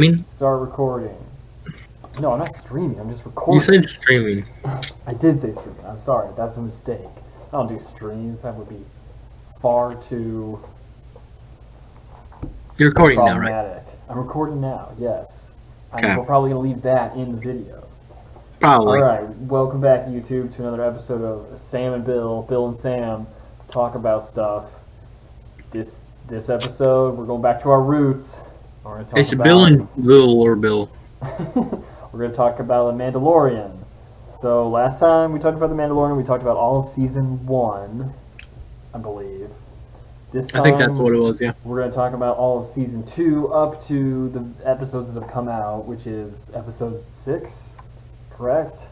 mean, Start recording. No, I'm not streaming. I'm just recording. you said streaming. I did say streaming. I'm sorry. That's a mistake. I don't do streams. That would be far too You're recording now, right? problematic. I'm recording now. Yes. Okay. We're probably gonna leave that in the video. Probably. All right. Welcome back, YouTube, to another episode of Sam and Bill and Sam, to talk about stuff. This episode, we're going back to our roots. We're gonna talk It's about Bill and Little or Bill. We're going to talk about the Mandalorian. So last time we talked about the Mandalorian, we talked about all of season 1, I believe. This time, I think that's what it was, yeah. we're going to talk about all of season 2 up to the episodes that have come out, which is episode 6, correct?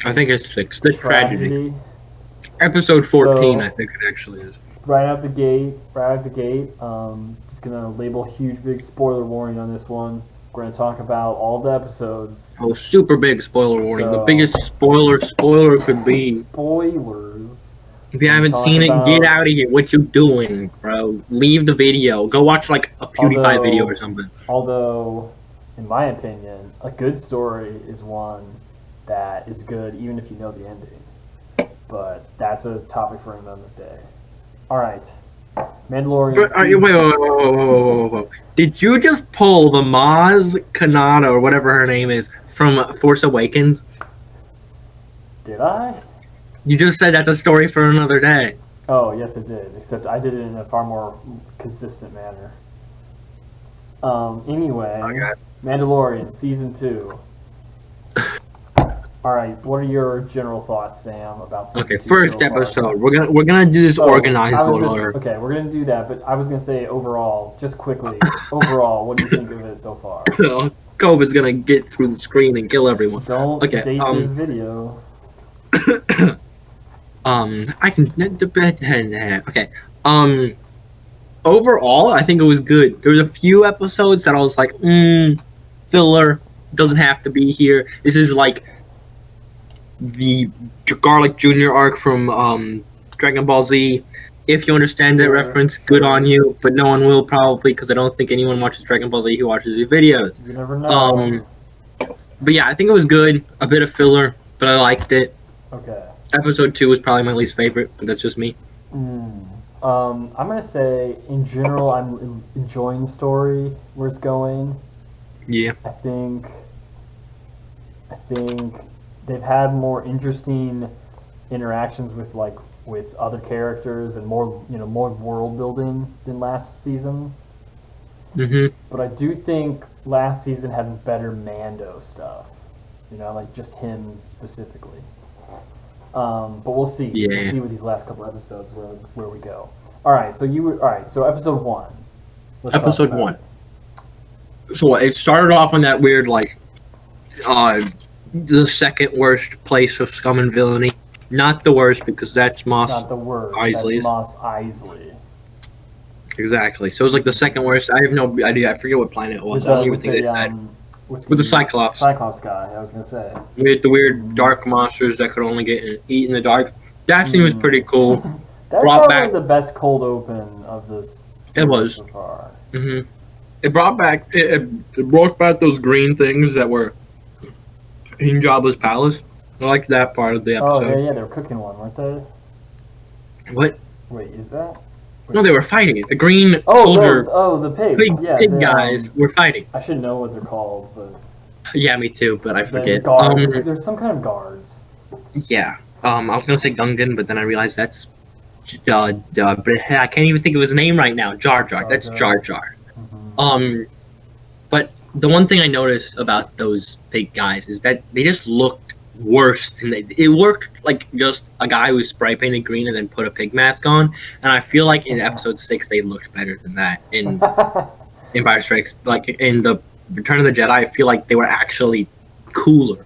I think it's 6. The Tragedy. Episode 14, I think it actually is. Right out the gate, just going to label huge big spoiler warning on this one. We're going to talk about all the episodes. Oh, super big spoiler warning. So, the biggest spoiler could be. Spoilers. If you haven't seen it, get out of here. What you doing, bro? Leave the video. Go watch like a PewDiePie video or something. Although, in my opinion, a good story is one that is good even if you know the ending. But that's a topic for another day. Alright. Mandalorian. Wait. Did you just pull the Maz Kanata or whatever her name is from Force Awakens? Did I? You just said that's a story for another day. Oh, yes, I did. Except I did it in a far more consistent manner. Anyway, Mandalorian season 2. All right, what are your general thoughts, Sam, about season 2? Okay, first episode. We're gonna do this organized order. Okay, we're gonna do that, but I was gonna say overall, just quickly, overall, what do you think of it so far? COVID's gonna get through the screen and kill everyone. Don't date this video. I can. Okay. Overall, I think it was good. There was a few episodes that I was like, filler, doesn't have to be here. This is like the Garlic Jr. arc from Dragon Ball Z. If you understand that reference, good on you, but no one will probably, because I don't think anyone watches Dragon Ball Z who watches these videos. You never know. But yeah, I think it was good. A bit of filler, but I liked it. Okay. Episode 2 was probably my least favorite, but that's just me. I'm gonna say, in general, I'm enjoying the story where it's going. Yeah. I think they've had more interesting interactions with other characters and more world building than last season. Mm-hmm. But I do think last season had better Mando stuff. Like just him specifically. But we'll see. Yeah. We'll see with these last couple episodes where we go. All right. So episode 1. Episode 1. So it started off on that weird the second worst place of scum and villainy. Not the worst, because that's Mos Not the worst. Eisley. That's Mos Eisley. Exactly. So it was like the second worst. I have no idea. I forget what planet it was. I don't even think they said. With the Cyclops. Cyclops guy, I was going to say. We had the weird dark monsters that could only eat in the dark. That scene was pretty cool. That's probably the best cold open of this series so far. Mm-hmm. It brought back those green things that were in Jabba's palace. I liked that part of the episode. Oh, yeah, they were cooking one, weren't they? What? Wait, is that? No, they were fighting it. The green soldier. The pigs. Pig guys were fighting. I should know what they're called, but. Yeah, me too, but I forget. Guards. There's some kind of guards. Yeah. I was gonna say Gungan, but then I realized that's. I can't even think of his name right now. Jar Jar. That's Jar Jar. Mm-hmm. But the one thing I noticed about those pig guys is that they just looked worse than it worked like just a guy who spray painted green and then put a pig mask on, and I feel like in episode 6 they looked better than that in Empire Strikes, like in the Return of the Jedi. I feel like they were actually cooler,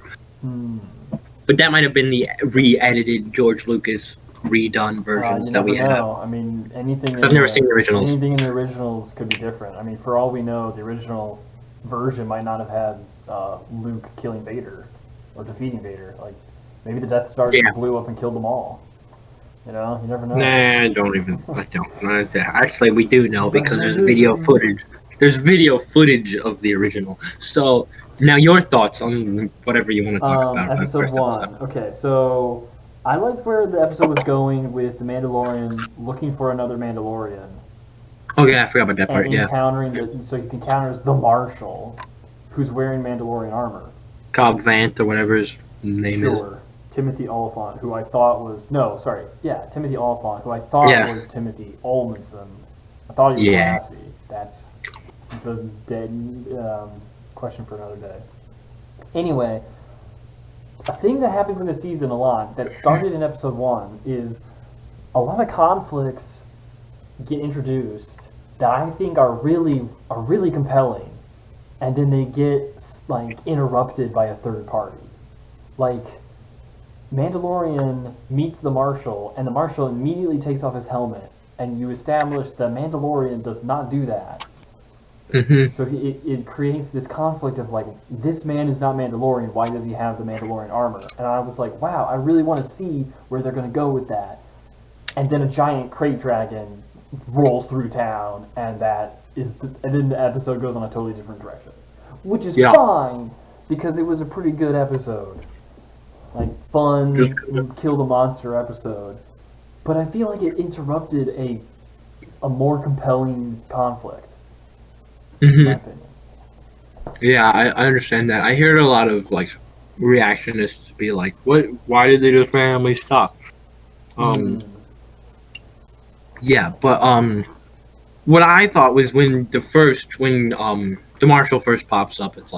but that might have been the re-edited George Lucas redone versions that we have. I mean, anything. I've never seen the originals. Anything in the originals could be different. I mean, for all we know, the original version might not have had Luke killing Vader or defeating Vader. Like, maybe the Death Star just blew up and killed them all. You never know. Nah, I don't. Actually, we do know because there's video footage There's video footage of the original. So now your thoughts on whatever you want to talk about. Episode 1. Okay, so I liked where the episode was going with the Mandalorian looking for another Mandalorian. Oh yeah, I forgot about that part. And encountering so he encounters the Marshal, who's wearing Mandalorian armor. Cobb Vanth or whatever his name is. Sure. Timothy Oliphant, who I thought was Timothy Oliphant, who I thought was Timothy Olmanson. I thought he was classy. That's a dead question for another day. Anyway, a thing that happens in the season a lot that started in episode 1 is a lot of conflicts get introduced that I think are really compelling, and then they get like interrupted by a third party. Like Mandalorian meets the Marshal, and the Marshal immediately takes off his helmet, and you establish that Mandalorian does not do that. Mm-hmm. So it creates this conflict of like, this man is not Mandalorian, why does he have the Mandalorian armor? And I was like, wow, I really want to see where they're going to go with that. And then a giant crate dragon rolls through town, and then the episode goes on a totally different direction. Which is fine, because it was a pretty good episode. Like, fun, kill the monster episode. But I feel like it interrupted a more compelling conflict. Mm-hmm. In my opinion. Yeah, I understand that. I heard a lot of like reactionists be like, "What? Why did they just randomly stop?" Yeah, but what I thought was when the Marshal first pops up, it's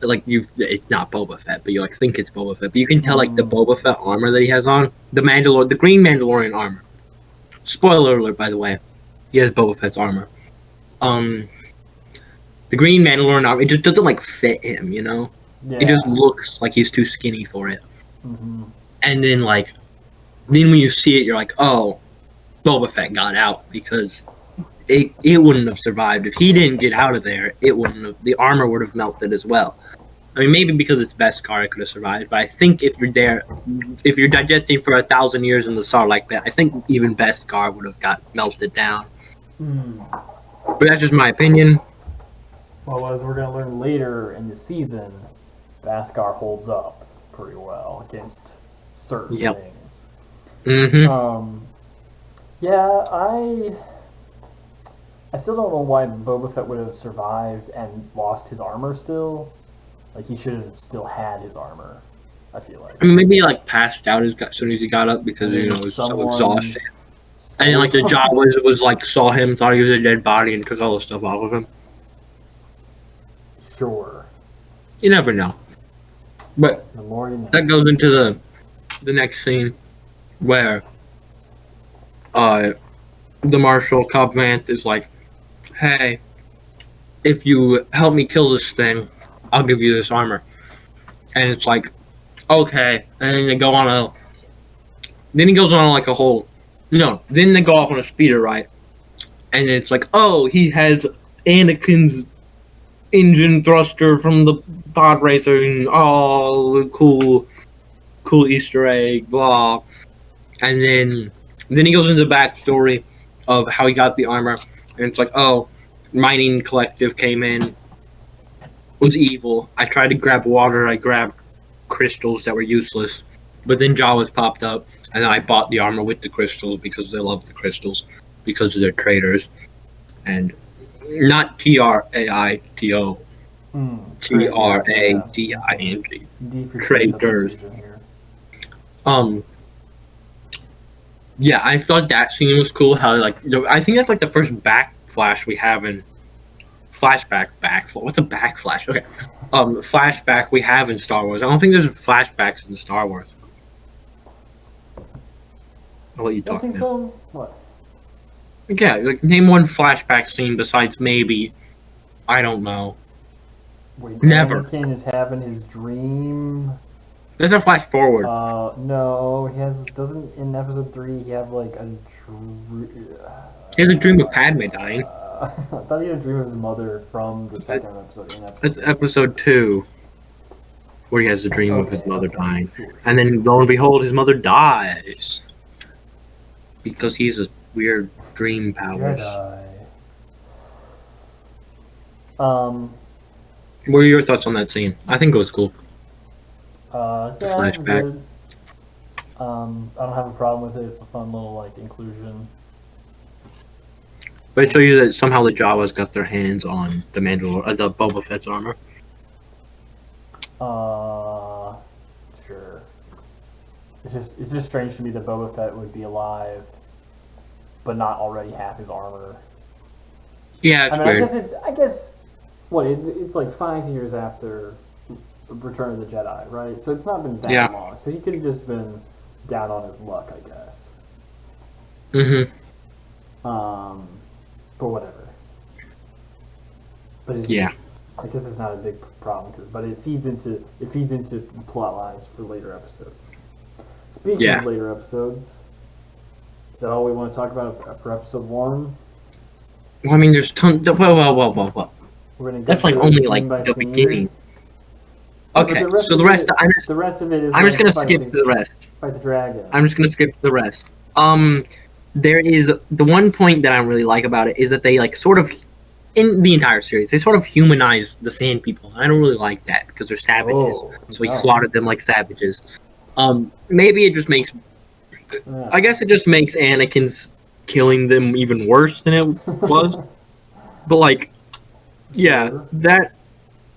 it's not Boba Fett, but you like think it's Boba Fett, but you can tell like the Boba Fett armor that he has on, the green Mandalorian armor. Spoiler alert, by the way, he has Boba Fett's armor. The green Mandalorian armor, it just doesn't like fit him, you know. Yeah. It just looks like he's too skinny for it. Mm-hmm. And then when you see it, you're like, oh, Boba Fett got out, because it wouldn't have survived if he didn't get out of there. The armor would have melted as well. I mean, maybe because it's Beskar, it could have survived. But I think if you're digesting for 1,000 years in the Sar like that, I think even Beskar would have got melted down. But that's just my opinion. Well, as we're going to learn later in the season, Beskar holds up pretty well against certain things. Mm-hmm. Yeah, I still don't know why Boba Fett would have survived and lost his armor still. Like, he should have still had his armor, I feel like. I mean, maybe he passed out as soon as he got up because he was so exhausted. And then the Jawas was saw him, thought he was a dead body, and took all the stuff off of him. Sure. You never know. But that goes into the next scene where the Marshal, Cobb Vanth, is like, hey, if you help me kill this thing, I'll give you this armor. And it's like, okay. And then they go on then he goes on then they go off on a speeder ride. And it's like, oh, he has Anakin's engine thruster from the pod racer, and all cool Easter egg, blah. And then he goes into the backstory of how he got the armor, and it's like, oh, mining collective came in, was evil. I tried to grab water, I grabbed crystals that were useless, but then Jawas popped up, and then I bought the armor with the crystals because they love the crystals, because they're traders, and not Traito, Trading, traders. Yeah, I thought that scene was cool. How I think that's the first backflash we have in flashback. What's a backflash? Okay, flashback we have in Star Wars. I don't think there's flashbacks in Star Wars. I'll let you talk. I think so. What? Yeah, name one flashback scene besides maybe, I don't know. Wait, never. Anakin is having his dream. There's a flash forward. No, doesn't in episode 3 he have a dream? He has a dream of Padme dying. I thought he had a dream of his mother from the second episode. That's episode 2, where he has a dream of his mother dying, and then lo and behold, his mother dies because he's a weird dream powers. What are your thoughts on that scene? I think it was cool. The Yeah, it's flashback. good. I don't have a problem with it. It's a fun little like inclusion. But it shows you that somehow the Jawas got their hands on the the Boba Fett's armor. Sure. It's just strange to me that Boba Fett would be alive, but not already have his armor. Yeah, it's weird. I guess it's like 5 years after Return of the Jedi, right? So it's not been that long. So he could have just been down on his luck, I guess. Mm-hmm. But whatever. But I guess it's not a big problem, but it feeds into the plot lines for later episodes. Speaking of later episodes, is that all we want to talk about for episode 1? Well, I mean, there's tons. Whoa. We're gonna go That's like only like the beginning. Okay, so the rest of it is. I'm just gonna skip to the rest. Fight the dragon. I'm just gonna skip to the rest. There is the one point that I really like about it is that they like sort of, in the entire series, they sort of humanize the Sand People. I don't really like that because they're savages, so he slaughtered them like savages. Maybe it just makes. I guess it just makes Anakin's killing them even worse than it was. But like, yeah, that.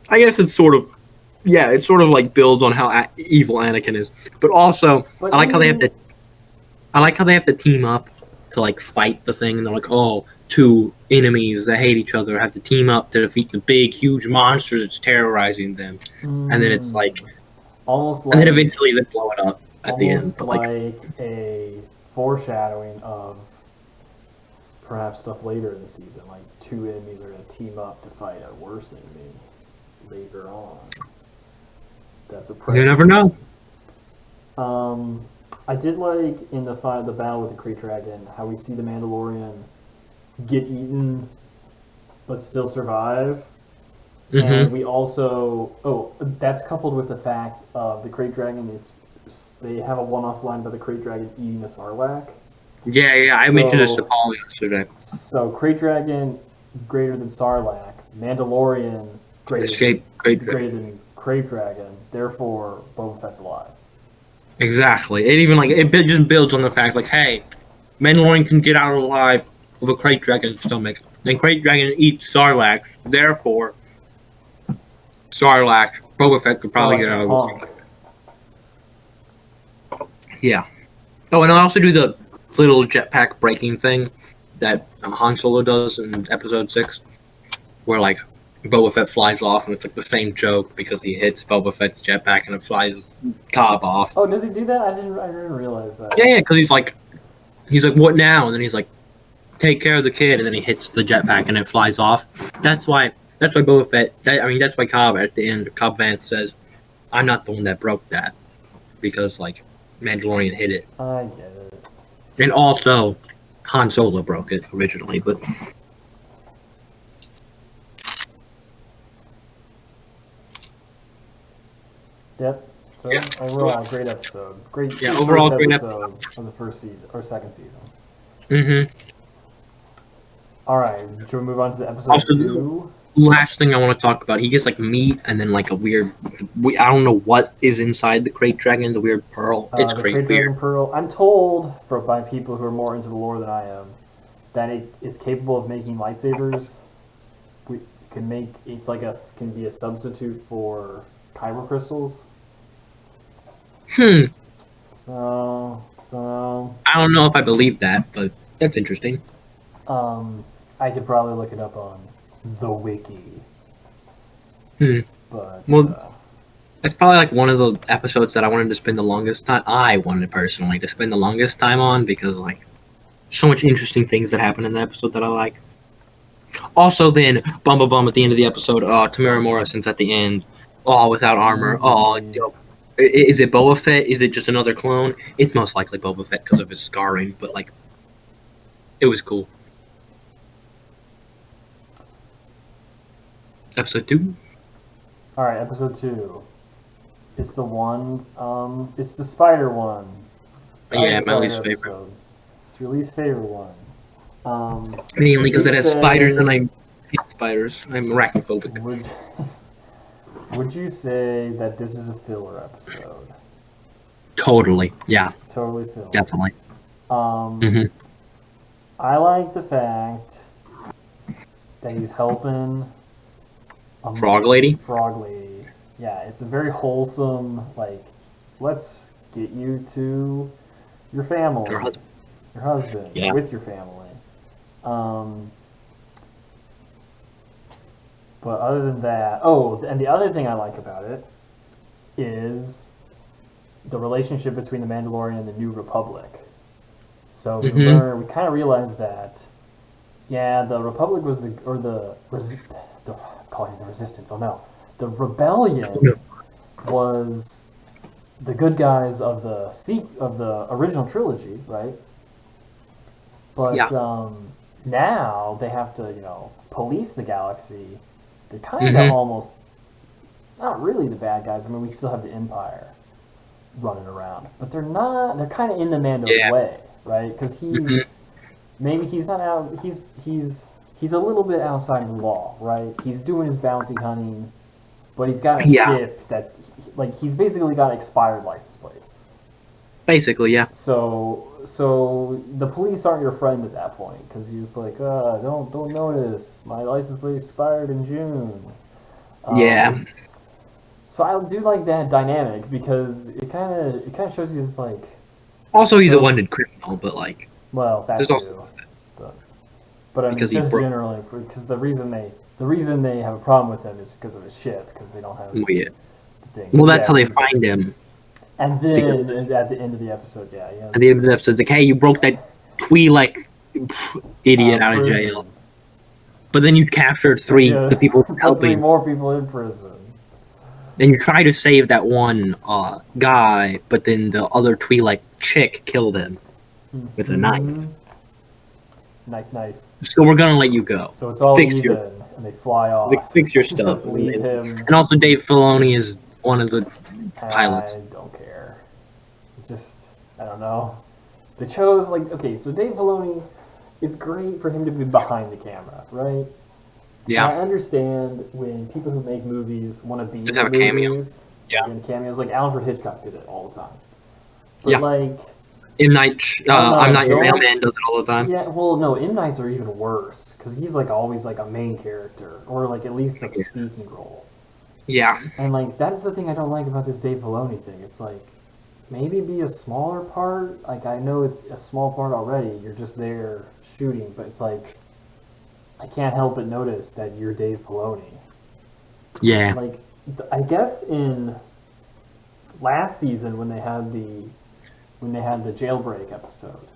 I guess it's sort of. Yeah, it sort of like builds on how evil Anakin is, but also I like how they have to. I like how they have to team up to like fight the thing, and they're like, oh, two enemies that hate each other have to team up to defeat the big, huge monster that's terrorizing them, and then it's like, almost like, and then eventually they blow it up at the end. But like a foreshadowing of perhaps stuff later in the season, like two enemies are going to team up to fight a worse enemy later on. That's a you never know. I did like in the battle with the Krayt Dragon how we see the Mandalorian get eaten but still survive. Mm-hmm. And we also that's coupled with the fact of the Krayt Dragon they have a one-off line about the Krayt Dragon eating a Sarlacc. Yeah, I mentioned this to Paul yesterday. So Krayt Dragon greater than Sarlacc, Mandalorian greater than Krayt Dragon. Therefore, Boba Fett's alive. Exactly. It even like it just builds on the fact like, hey, Mandalorian can get out alive with a Krayt Dragon's stomach, and Krayt Dragon eats Sarlacc. Therefore, Boba Fett could probably get out of the stomach. Yeah. Oh, and I also do the little jetpack breaking thing that Han Solo does in Episode 6, where like Boba Fett flies off, and it's like the same joke because he hits Boba Fett's jetpack and it flies Cobb off. Oh, does he do that? I didn't realize that. Yeah, because he's like, what now? And then he's like, take care of the kid, and then he hits the jetpack and it flies off. That's why Boba Fett. That's why Cobb at the end, Cobb Vanth says, "I'm not the one that broke that," because like Mandalorian hit it. I get it. And also, Han Solo broke it originally, but. Yep. So overall, great episode. Great episode of the first season or second season. Mm-hmm. All right. Should we move on to the episode 2? Last thing I want to talk about, he gets like meat and then like a weird. I don't know what is inside the Krayt Dragon. The weird pearl. It's the Krayt Dragon pearl. I'm told by people who are more into the lore than I am that it is capable of making lightsabers. Can be a substitute for kyber crystals. So, I don't know if I believe that, but that's interesting. I could probably look it up on the wiki. But that's probably like one of the episodes that I wanted to spend the longest time. I wanted personally to spend the longest time on because like so much interesting things that happen in the episode that I like. Also, then bum at the end of the episode. Tamara Morrison's at the end. Without armor. Is it Boba Fett? Is it just another clone? It's most likely Boba Fett because of his scarring, but like, it was cool. Episode 2? Alright, episode 2. It's the one, it's the spider one. Yeah, my least favorite. Episode. It's your least favorite one. Mainly because it has spiders and hate spiders. I'm arachnophobic. Would you say that this is a filler episode? Totally. Yeah. Totally filler. Definitely. I like the fact that he's helping Frog Lady. Frog Lady. Yeah, it's a very wholesome. Like, let's get you to your family, Her husband. your husband, Yeah. with your family. But other than that, and the other thing I like about it is the relationship between the Mandalorian and the New Republic. So we kind of realized that, yeah, the Republic was calling it the Resistance. Oh no, the Rebellion was the good guys of the original trilogy, right? But now they have to, police the galaxy. They're kind of almost not really the bad guys. I mean, we still have the Empire running around, but they're not. They're kind of in the Mando's way, right? Because maybe he's not out. He's a little bit outside of the law, right? He's doing his bounty hunting, but he's got a ship that's like he's basically got expired license plates. Basically, yeah. So the police aren't your friend at that point because you're just like, don't notice my license plate expired in June. Yeah. So I do like that dynamic because it kind of shows you it's like. Also, he's a wanted criminal, but like. Well, that's true. But I mean, just generally, because the reason they have a problem with him is because of his ship, because they don't have. The thing. Well, that's how they find him. And then at the end of the episode, at the end of the episode, it's like, hey, you broke that Twi'lek idiot out of jail. But then you captured the people helping. 3 more people in prison. Then you try to save that one guy, but then the other Twi'lek chick killed him with a knife. Knife. So we're gonna let you go. So it's all even, and they fly off. Like, fix your stuff. Leave him. And also, Dave Filoni is one of the pilots. I don't care. I don't know. They chose, so Dave Filoni, it's great for him to be behind the camera, right? Yeah. And I understand when people who make movies want to be just have a cameo. Yeah. And cameos, like Alfred Hitchcock did it all the time. But M. Night, I'm Not Your Mailman does it all the time. Yeah, well, no, M. Nights are even worse, because he's, always, a main character, or, at least a speaking role. Yeah. And, that's the thing I don't like about this Dave Filoni thing. It's, maybe be a smaller part. I know it's a small part already. You're just there shooting, but it's, I can't help but notice that you're Dave Filoni. Yeah. I guess in last season when they had the jailbreak episode.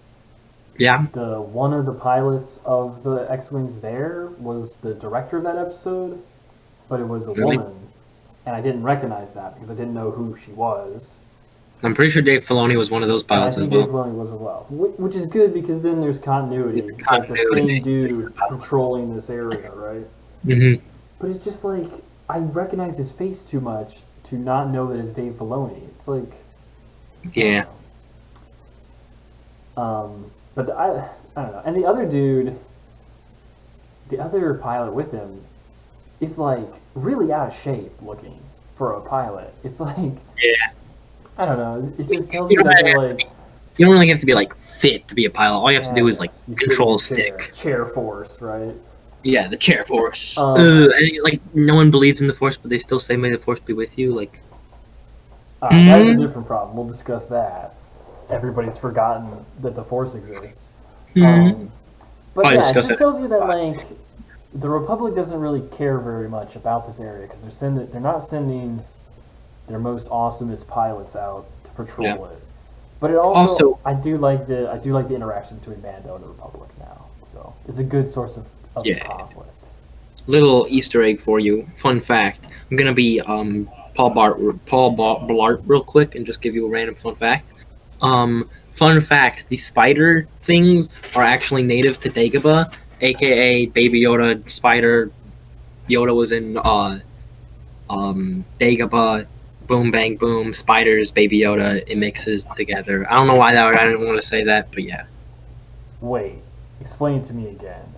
Yeah. One of the pilots of the X-Wings there was the director of that episode, but it was a woman, and I didn't recognize that because I didn't know who she was. I'm pretty sure Dave Filoni was one of those pilots as well. Dave Filoni was as well, which is good because then there's continuity. It's the same dude patrolling this area, right? Mm-hmm. But it's just I recognize his face too much to not know that it's Dave Filoni. It's yeah. But I don't know. And the other dude, the other pilot with him, is really out of shape looking for a pilot. It's yeah. I don't know. It just tells you that they're you don't really have to be fit to be a pilot. All you have to do is control a stick. Chair force, right? Yeah, the chair force. And, no one believes in the force, but they still say, "May the force be with you." That's a different problem. We'll discuss that. Everybody's forgotten that the force exists. But it just tells you that the Republic doesn't really care very much about this area because they're not sending their most awesomest pilots out to patrol it. But it also I do like the interaction between Mando and the Republic now. So it's a good source of conflict. Little Easter egg for you. Fun fact. I'm gonna be Paul Blart real quick and just give you a random fun fact. Fun fact: the spider things are actually native to Dagobah, aka Baby Yoda spider. Yoda was in Dagobah. Boom, bang, boom, spiders, Baby Yoda, it mixes together. I don't know why I didn't want to say that, but yeah. Wait, explain it to me again.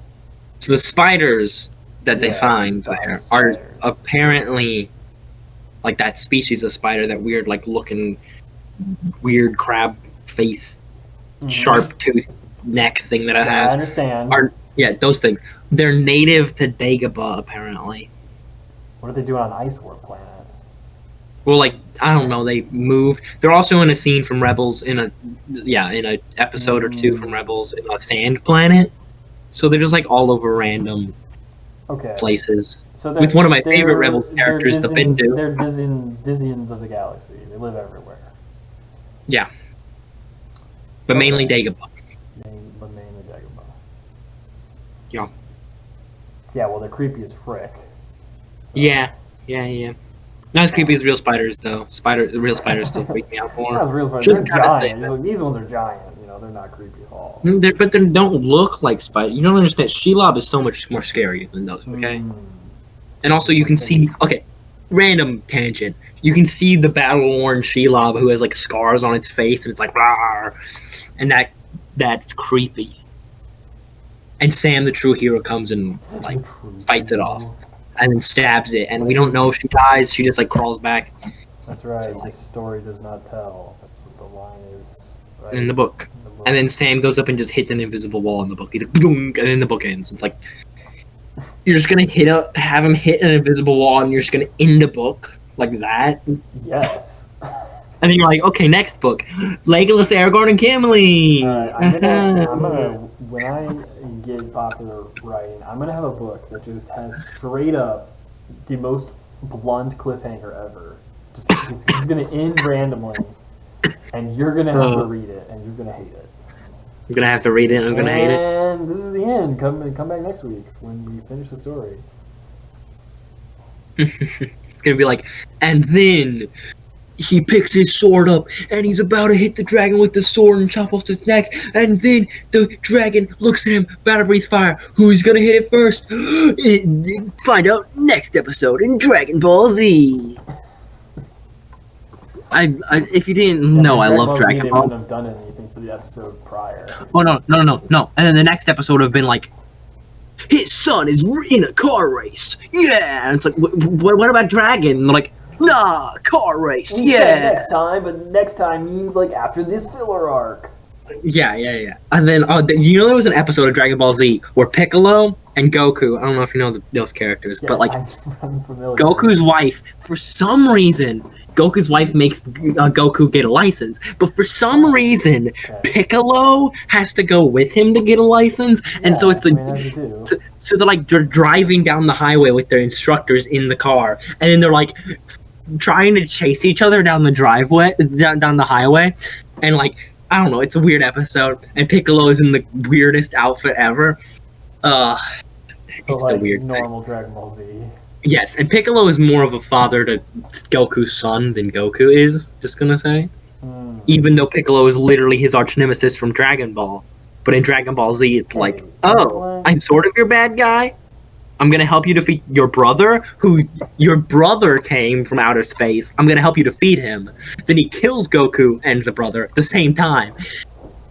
So the spiders, that they Yes, find giant there are spiders. apparently like that species of spider, that weird like looking weird crab face, sharp tooth neck thing that it Yeah, I has. understand. Are those things. They're native to Dagobah apparently. What are they doing on Ice War Planet? Well, like I don't know, they moved. They're also in a scene from Rebels in a episode or two from Rebels in a sand planet. So they're just like all over random places. So with one of my favorite Rebels characters, the Bindu. They're Dizians of the galaxy. They live everywhere. Yeah. But mainly Dagobah. But mainly Dagobah. Yeah. Yeah, well, they're creepy as frick. So. Yeah. Not as creepy as real spiders, though. Real spiders still freak me out more. Not as real spiders. They're giant. Like, these ones are giant. You know, they're not creepy at all. But they don't look like spiders. You don't understand. Shelob is so much more scary than those, okay? And also, you can see... Okay, random tangent. You can see the battle-worn Shelob who has, like, scars on its face, and it's like, rawr. And that's creepy. And Sam, the true hero, comes and, like, fights it off. And then stabs it, and we don't know if she dies. She just like crawls back. That's right. So, this story does not tell. That's what the line is. Right? In the book. And then Sam goes up and just hits an invisible wall in the book. He's like, boom, and then the book ends. It's like you're just gonna have him hit an invisible wall, and you're just gonna end the book like that. Yes. And then you're like, okay, next book, Legolas, Aragorn, and Gimli. I'm gonna when I get popular writing, I'm gonna have a book that just has straight up the most blunt cliffhanger ever. It's gonna end randomly, and you're gonna have to read it, and you're gonna hate it. You're gonna have to read it, and I'm gonna hate it. And this is the end. Come back next week when we finish the story. It's gonna be like, and then he picks his sword up, and he's about to hit the dragon with the sword and chop off his neck, and then the dragon looks at him, about to breathe fire. Who's gonna hit it first? Find out next episode in Dragon Ball Z. If you didn't know, I love Dragon Ball. They wouldn't have done anything for the episode prior. Oh, no. And then the next episode would have been like, his son is in a car race. Yeah. And it's like, what about Dragon? And they're like, nah, car race. Yeah. Next time, but next time means like after this filler arc. Yeah. And then, you know, there was an episode of Dragon Ball Z where Piccolo and Goku, I don't know if you know those characters, but like, I'm familiar. Goku's wife, for some reason, Goku's wife makes Goku get a license, but for some reason, Piccolo has to go with him to get a license, and so it's like, so they're like driving down the highway with their instructors in the car, and then they're like trying to chase each other down the driveway, down the highway, and like, I don't know, it's a weird episode, and Piccolo is in the weirdest outfit ever. So it's like the weird normal thing. Dragon Ball Z. Yes, and Piccolo is more of a father to Goku's son than Goku is, just gonna say. Even though Piccolo is literally his arch nemesis from Dragon Ball. But in Dragon Ball Z, it's like, oh, I'm sort of your bad guy. I'm gonna help you defeat your brother, your brother came from outer space. I'm gonna help you defeat him. Then he kills Goku and the brother at the same time.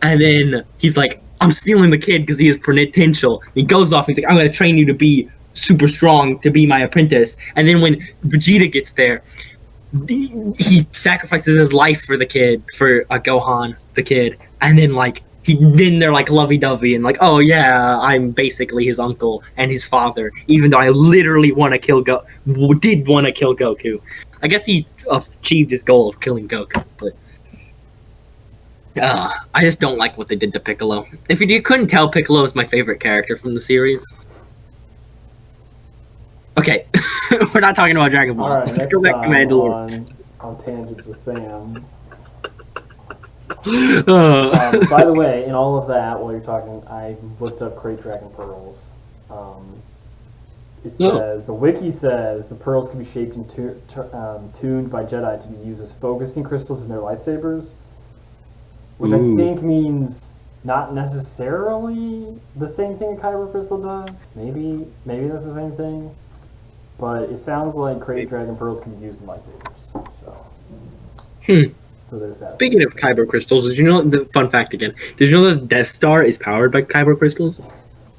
And then he's like, I'm stealing the kid because he is penitential. He goes off, he's like, I'm gonna train you to be super strong, to be my apprentice. And then when Vegeta gets there, he sacrifices his life for the kid, for Gohan, the kid. And then like, then they're like lovey-dovey and like, oh yeah, I'm basically his uncle and his father, even though I literally did want to kill Goku. I guess he achieved his goal of killing Goku, but I just don't like what they did to Piccolo. If you couldn't tell, Piccolo is my favorite character from the series. Okay, we're not talking about Dragon Ball. Alright, let's go back to Mandalorian. On tangents with Sam. By the way, in all of that, while you're talking, I looked up Krayt Dragon Pearls. It says, the wiki says the pearls can be shaped and tuned by Jedi to be used as focusing crystals in their lightsabers, which I think means not necessarily the same thing a kyber crystal does. Maybe that's the same thing. But it sounds like Krayt Dragon Pearls can be used in lightsabers. So there's that. Speaking of kyber crystals, did you know the fun fact again? Did you know the Death Star is powered by kyber crystals?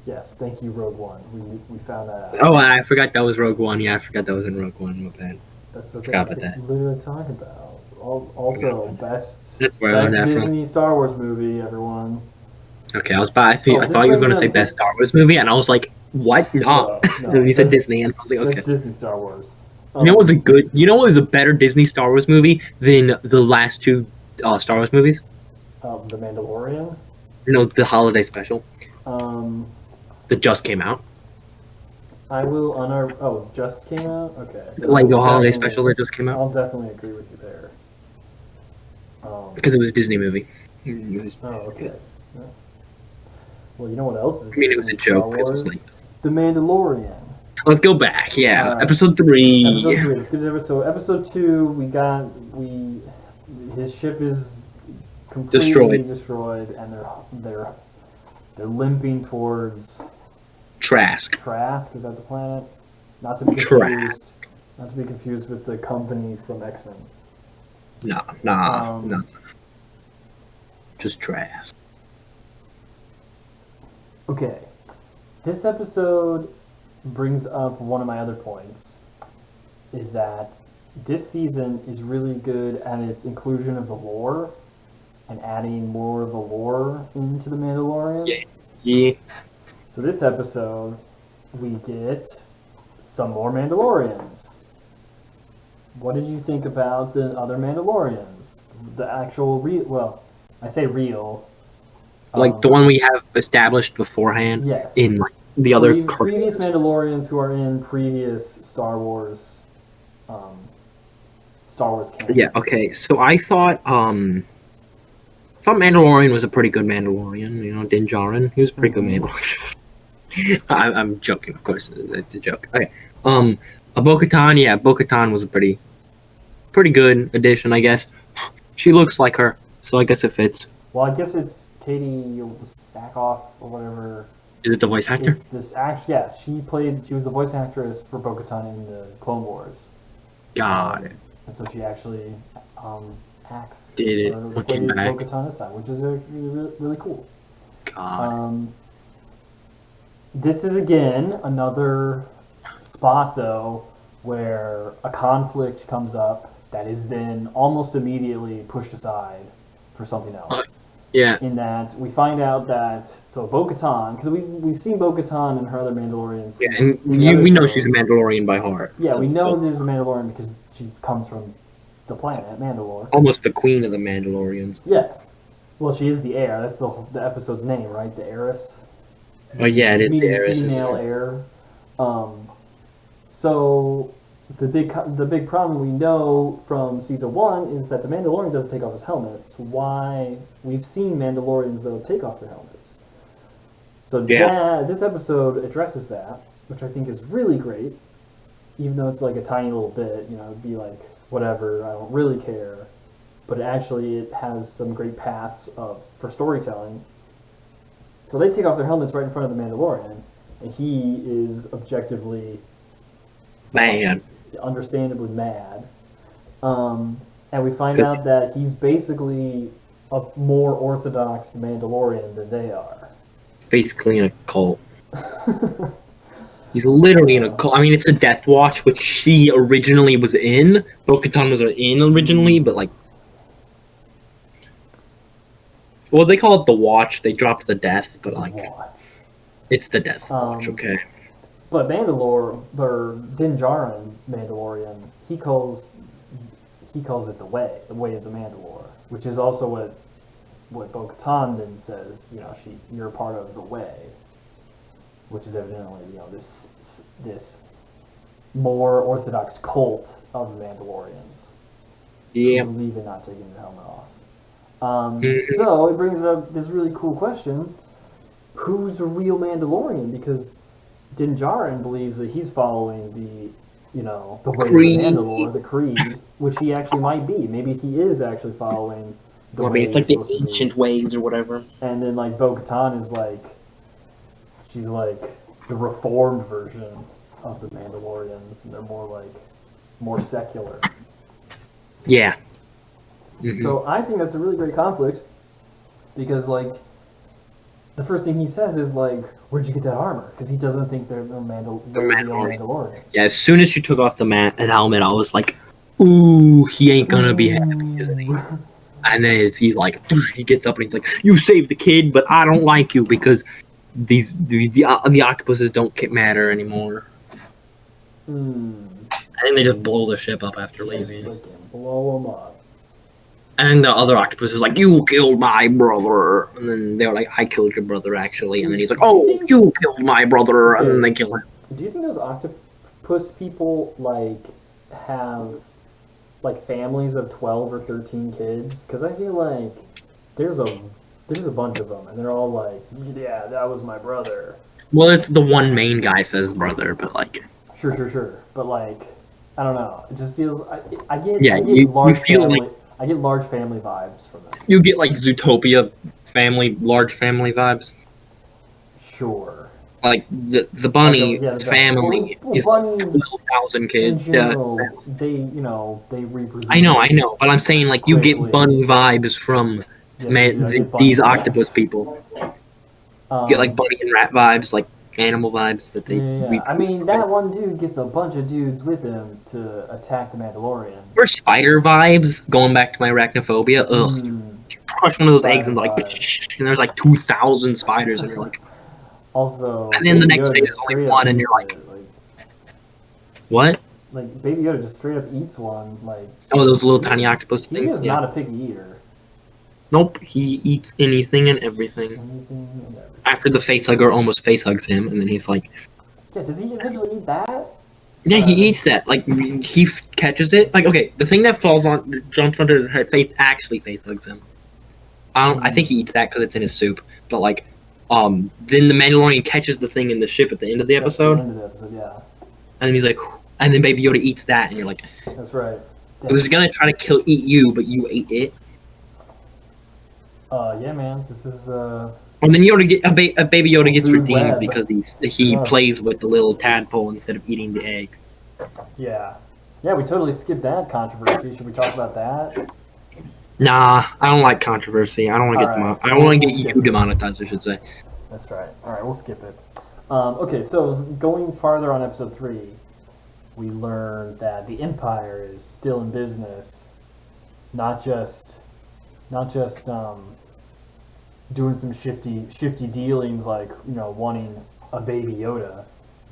Yes, thank you, Rogue One. We found that out. Oh, I forgot that was Rogue One. Yeah, I forgot that was in Rogue One. My bad. That's what Forgot about they that. literally talk about. Also, best That's where I learned that from. Disney Star Wars movie, everyone. Okay, I Oh, thought this you were brings gonna say up best this. Star Wars movie, and I was like, what? No. No, And he said best Disney, and I was like, okay. best Disney Star Wars. You know what was a good? You know what was a better Disney Star Wars movie than the last two Star Wars movies? The Mandalorian. You know, the holiday special Um, that just came out. I will Oh, just came out. Okay. Like the holiday special that just came out. I'll definitely agree with you there. Because it was a Disney movie. Oh, okay. Yeah. Well, you know what else is? I mean, it was a joke. It was like, The Mandalorian. let's go back. Yeah, Alright. episode 3. Episode 3. Let's get to episode 2. His ship is completely destroyed, and they're limping towards Trask. Trask. Is that the planet? Not to be confused. Trask. Not to be confused with the company from X-Men. No. Just Trask. Okay. This episode brings up one of my other points, is that this season is really good at its inclusion of the lore and adding more of the lore into the Mandalorian. Yeah. So this episode, we get some more Mandalorians. What did you think about the other Mandalorians? The actual I say real. Like the one we have established beforehand. Yes. In like the other previous Mandalorians who are in previous Star Wars canon. Yeah. Okay. So I thought Mandalorian was a pretty good Mandalorian. You know, Din Djarin. He was a pretty good Mandalorian. I'm joking, of course. It's a joke. Okay. Bo-Katan. Yeah, Bo-Katan was a pretty good addition, I guess. She looks like her, so I guess it fits. Well, I guess it's Katie Sackhoff or whatever. Is it the voice actor? It's this yeah, she was the voice actress for Bo-Katan in the Clone Wars. Got it. And so she actually acts Did it? plays Bo-Katan this time, which is really cool. God. This is again another spot though where a conflict comes up that is then almost immediately pushed aside for something else. Yeah. In that we find out that Bo-Katan, because we've seen Bo-Katan and her other Mandalorians. Yeah, and we know she's a Mandalorian by heart. Yeah, we know there's a Mandalorian because she comes from the planet Mandalore. Almost the queen of the Mandalorians. Yes. Well, she is the heir. That's the episode's name, right? The heiress. Oh yeah, it is the heiress. Female heir. So the big problem we know from season 1 is that the Mandalorian doesn't take off his helmet. So why we've seen Mandalorians though take off their helmets. So this episode addresses that, which I think is really great. Even though it's like a tiny little bit, you know, it'd be like whatever, I don't really care. But actually, it has some great paths for storytelling. So they take off their helmets right in front of the Mandalorian, and he is objectively mad, understandably mad. And we find out that he's basically a more orthodox Mandalorian than they are. Basically in a cult. He's literally in a cult. I mean, it's a Death Watch, which she originally was in. Bo-Katan was in originally, but like, well, they call it the Watch. They dropped the Death, but like, it's the Death Watch. Okay. But Din Djarin Mandalorian, he calls it the way of the Mandalore, which is also what Bo-Katan then says. You know, you're part of the way, which is evidently this more orthodox cult of the Mandalorians. Yeah. Who believe in not taking their helmet off. So it brings up this really cool question: who's a real Mandalorian? Because Din Djarin believes that he's following the way of the Mandalore, the Creed, which he actually might be. Maybe he is actually following the way. It's like the ancient ways or whatever. And then like Bo-Katan is she's like the reformed version of the Mandalorians, and they're more secular. Yeah. Mm-hmm. So I think that's a really great conflict because the first thing he says is like, "Where'd you get that armor?" Because he doesn't think they're the Mandalorians. Yeah, as soon as she took off the helmet, I was like, "Ooh, he ain't gonna be happy, isn't he?" And then he's like, he gets up and he's like, "You saved the kid, but I don't like you because the octopuses don't matter anymore." And they just blow the ship up after leaving. Blow them up. And the other octopus is like, "You killed my brother." And then they're like, "I killed your brother, actually." And then he's like, "Oh, you killed my brother." And then they kill him. Do you think those octopus people, like, have, like, families of 12 or 13 kids? Because I feel like there's a bunch of them, and they're all like, "Yeah, that was my brother." Well, it's the one main guy says brother, but, like... Sure. But, like, I don't know. It just feels... I get large family vibes from it. You get, like, Zootopia large family vibes. Sure. Like, the bunny's family is 12,000 kids. In general, they reproduce. I know, but I'm saying, like, you get bunny vibes from these octopus people. You get, like, bunny and rat vibes, like, animal vibes that they... Yeah. I mean, that one dude gets a bunch of dudes with him to attack the Mandalorian. Or spider vibes, going back to my arachnophobia. Ugh. You crush one of those eggs and like, and there's like 2,000 spiders, and you're like... Also... And then the next day there's only one, and you're like... What? Like, Baby Yoda just straight up eats one, like... Oh, those little tiny octopus things? He is not a picky eater. Nope, he eats anything and everything. After the facehugger almost facehugs him, and then he's like... Yeah, does he eventually eat that? Yeah, he eats that. Like, he catches it. Like, okay, the thing that jumps onto his face actually facehugs him. I think he eats that because it's in his soup. But, like, then the Mandalorian catches the thing in the ship at the end of the episode. Yeah. And then he's like... And then Baby Yoda eats that, and you're like... That's right. It was gonna try to eat you, but you ate it. Yeah, man. This is, And then a Baby Yoda gets redeemed because he plays with the little tadpole instead of eating the egg. Yeah. Yeah, we totally skipped that controversy. Should we talk about that? Nah, I don't like controversy. I don't want to get I don't want to get you demonetized, I should say. That's right. All right, we'll skip it. Okay, so going farther on episode 3, we learned that the Empire is still in business, not just doing some shifty dealings like, you know, wanting a Baby Yoda,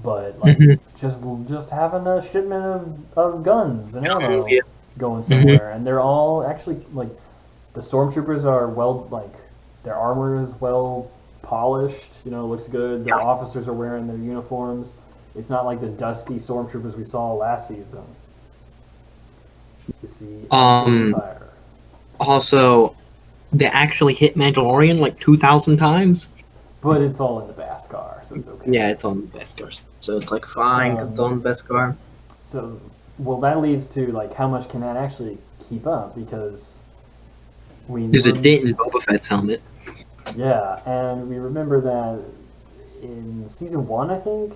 but like just having a shipment of guns and ammo going somewhere, and they're all actually like the stormtroopers are their armor is well polished, you know, looks good. The officers are wearing their uniforms. It's not like the dusty stormtroopers we saw last season. You see, Empire. Also, they actually hit Mandalorian like 2,000 times. But it's all in the Beskar, so it's okay. Yeah, it's on the Beskar, so it's like fine because it's on the Beskar. So, well, that leads to like how much can that actually keep up, because there's a dent in Boba Fett's helmet. Yeah, and we remember that in season 1, I think,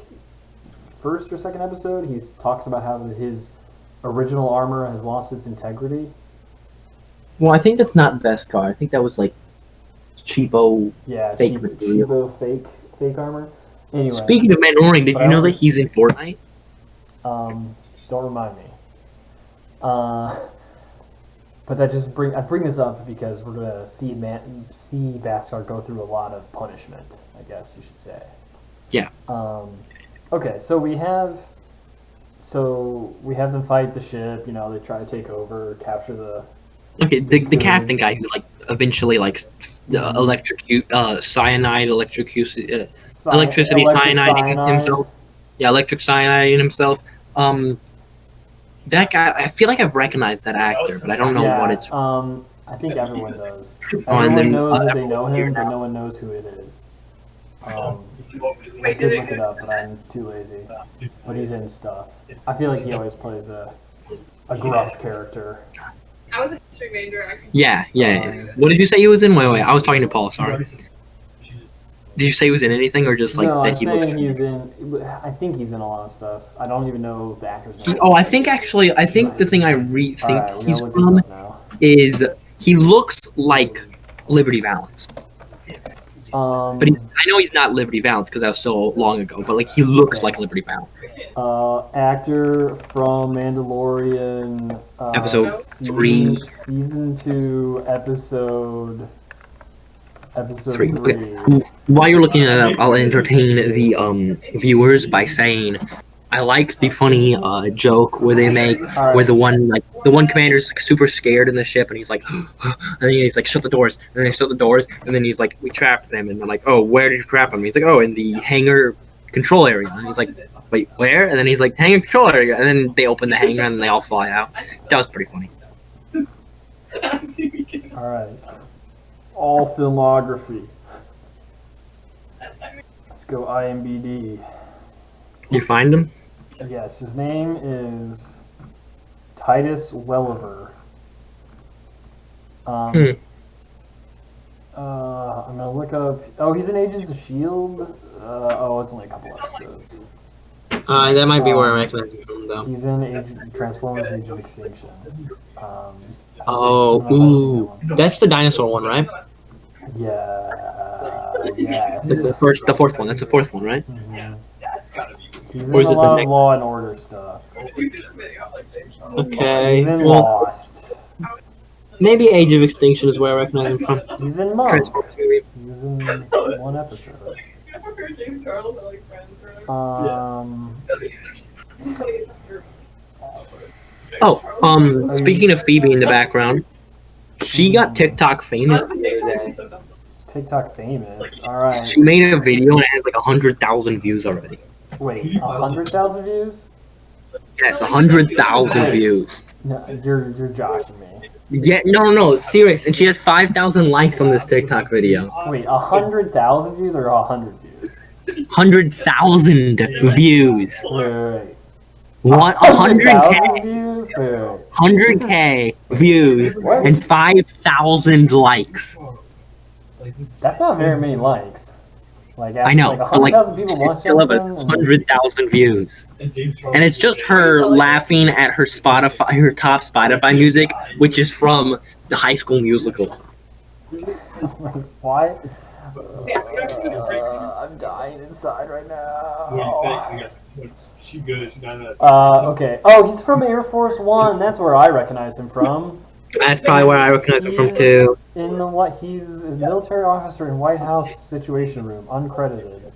first or second episode, he talks about how his original armor has lost its integrity. Well, I think that's not Beskar. I think that was like cheapo, fake armor. Anyway, speaking of Mandalorian, did you know that he's in Fortnite? Don't remind me. But I bring this up because we're gonna see Beskar go through a lot of punishment, I guess you should say. Yeah. Okay, so we have them fight the ship. You know, they try to take over, capture the. Okay, the captain guy who like eventually like electricity cyaniding himself. Yeah, electric cyaniding himself. That guy, I feel like I've recognized that actor, but I don't know what it's from. I think everyone does. Everyone knows that they know him, but no one knows who it is. I could look it up, but I'm too lazy. But he's in stuff. I feel like he always plays a gruff character. I was a history major. Yeah. What did you say he was in? Wait, I was talking to Paul, sorry. Did you say he was in anything, or just like that he looks? I think he's in a lot of stuff. I don't even know the actor's name. I think the thing I think he's from is he looks like Liberty Valance. But I know he's not Liberty Valance because that was so long ago. But like he looks like Liberty Valance. Actor from Mandalorian. Episode 3. Season 2, episode 3. Okay. While you're looking that up, I'll entertain the viewers by saying I like the funny joke where they make where the one commander's super scared in the ship and he's like and then he's like shut the doors and then they shut the doors and then he's like we trapped them and they're like oh where did you trap them? He's like oh in the hangar control area and he's like wait where? And then he's like hangar control area and then they open the hangar and they all fly out. That was pretty funny. Alright. All filmography. Let's go IMDb. You find him? Yes, his name is Titus Welliver. I'm gonna look up. Oh, he's in Agents of S.H.I.E.L.D. It's only a couple episodes. That might be where I recognize him from, though. He's in Transformers: Age of Extinction. That's the dinosaur one, right? Yeah. Yes. The fourth one. That's the fourth one, right? Mm-hmm. He's in a lot of Law and Order stuff. Okay. He's in Lost. Maybe Age of Extinction is where I recognize him from. He's in Monk. He was in one episode. Speaking of Phoebe in the background, she got TikTok famous the other day. TikTok famous? Alright. She made a video and it has like 100,000 views already. Wait, 100,000 views? Yes, 100,000 views. No, you're joshing me. Yeah, no, serious. And she has 5,000 likes on this TikTok video. Wait, 100,000 views or 100 views? 100,000 views. Wait. What? 100K views? Wait. 100K views and 5,000 likes. That's not very many likes. I know, like but 100,000 people watch still have something. 100,000 views, and it's just her laughing at her top Spotify music, which is from the High School Musical. Why? I'm dying inside right now. She good. She not okay. Oh, he's from Air Force One. That's where I recognize him from. That's probably where I recognize him from too. He's a military officer in White House Situation Room, uncredited.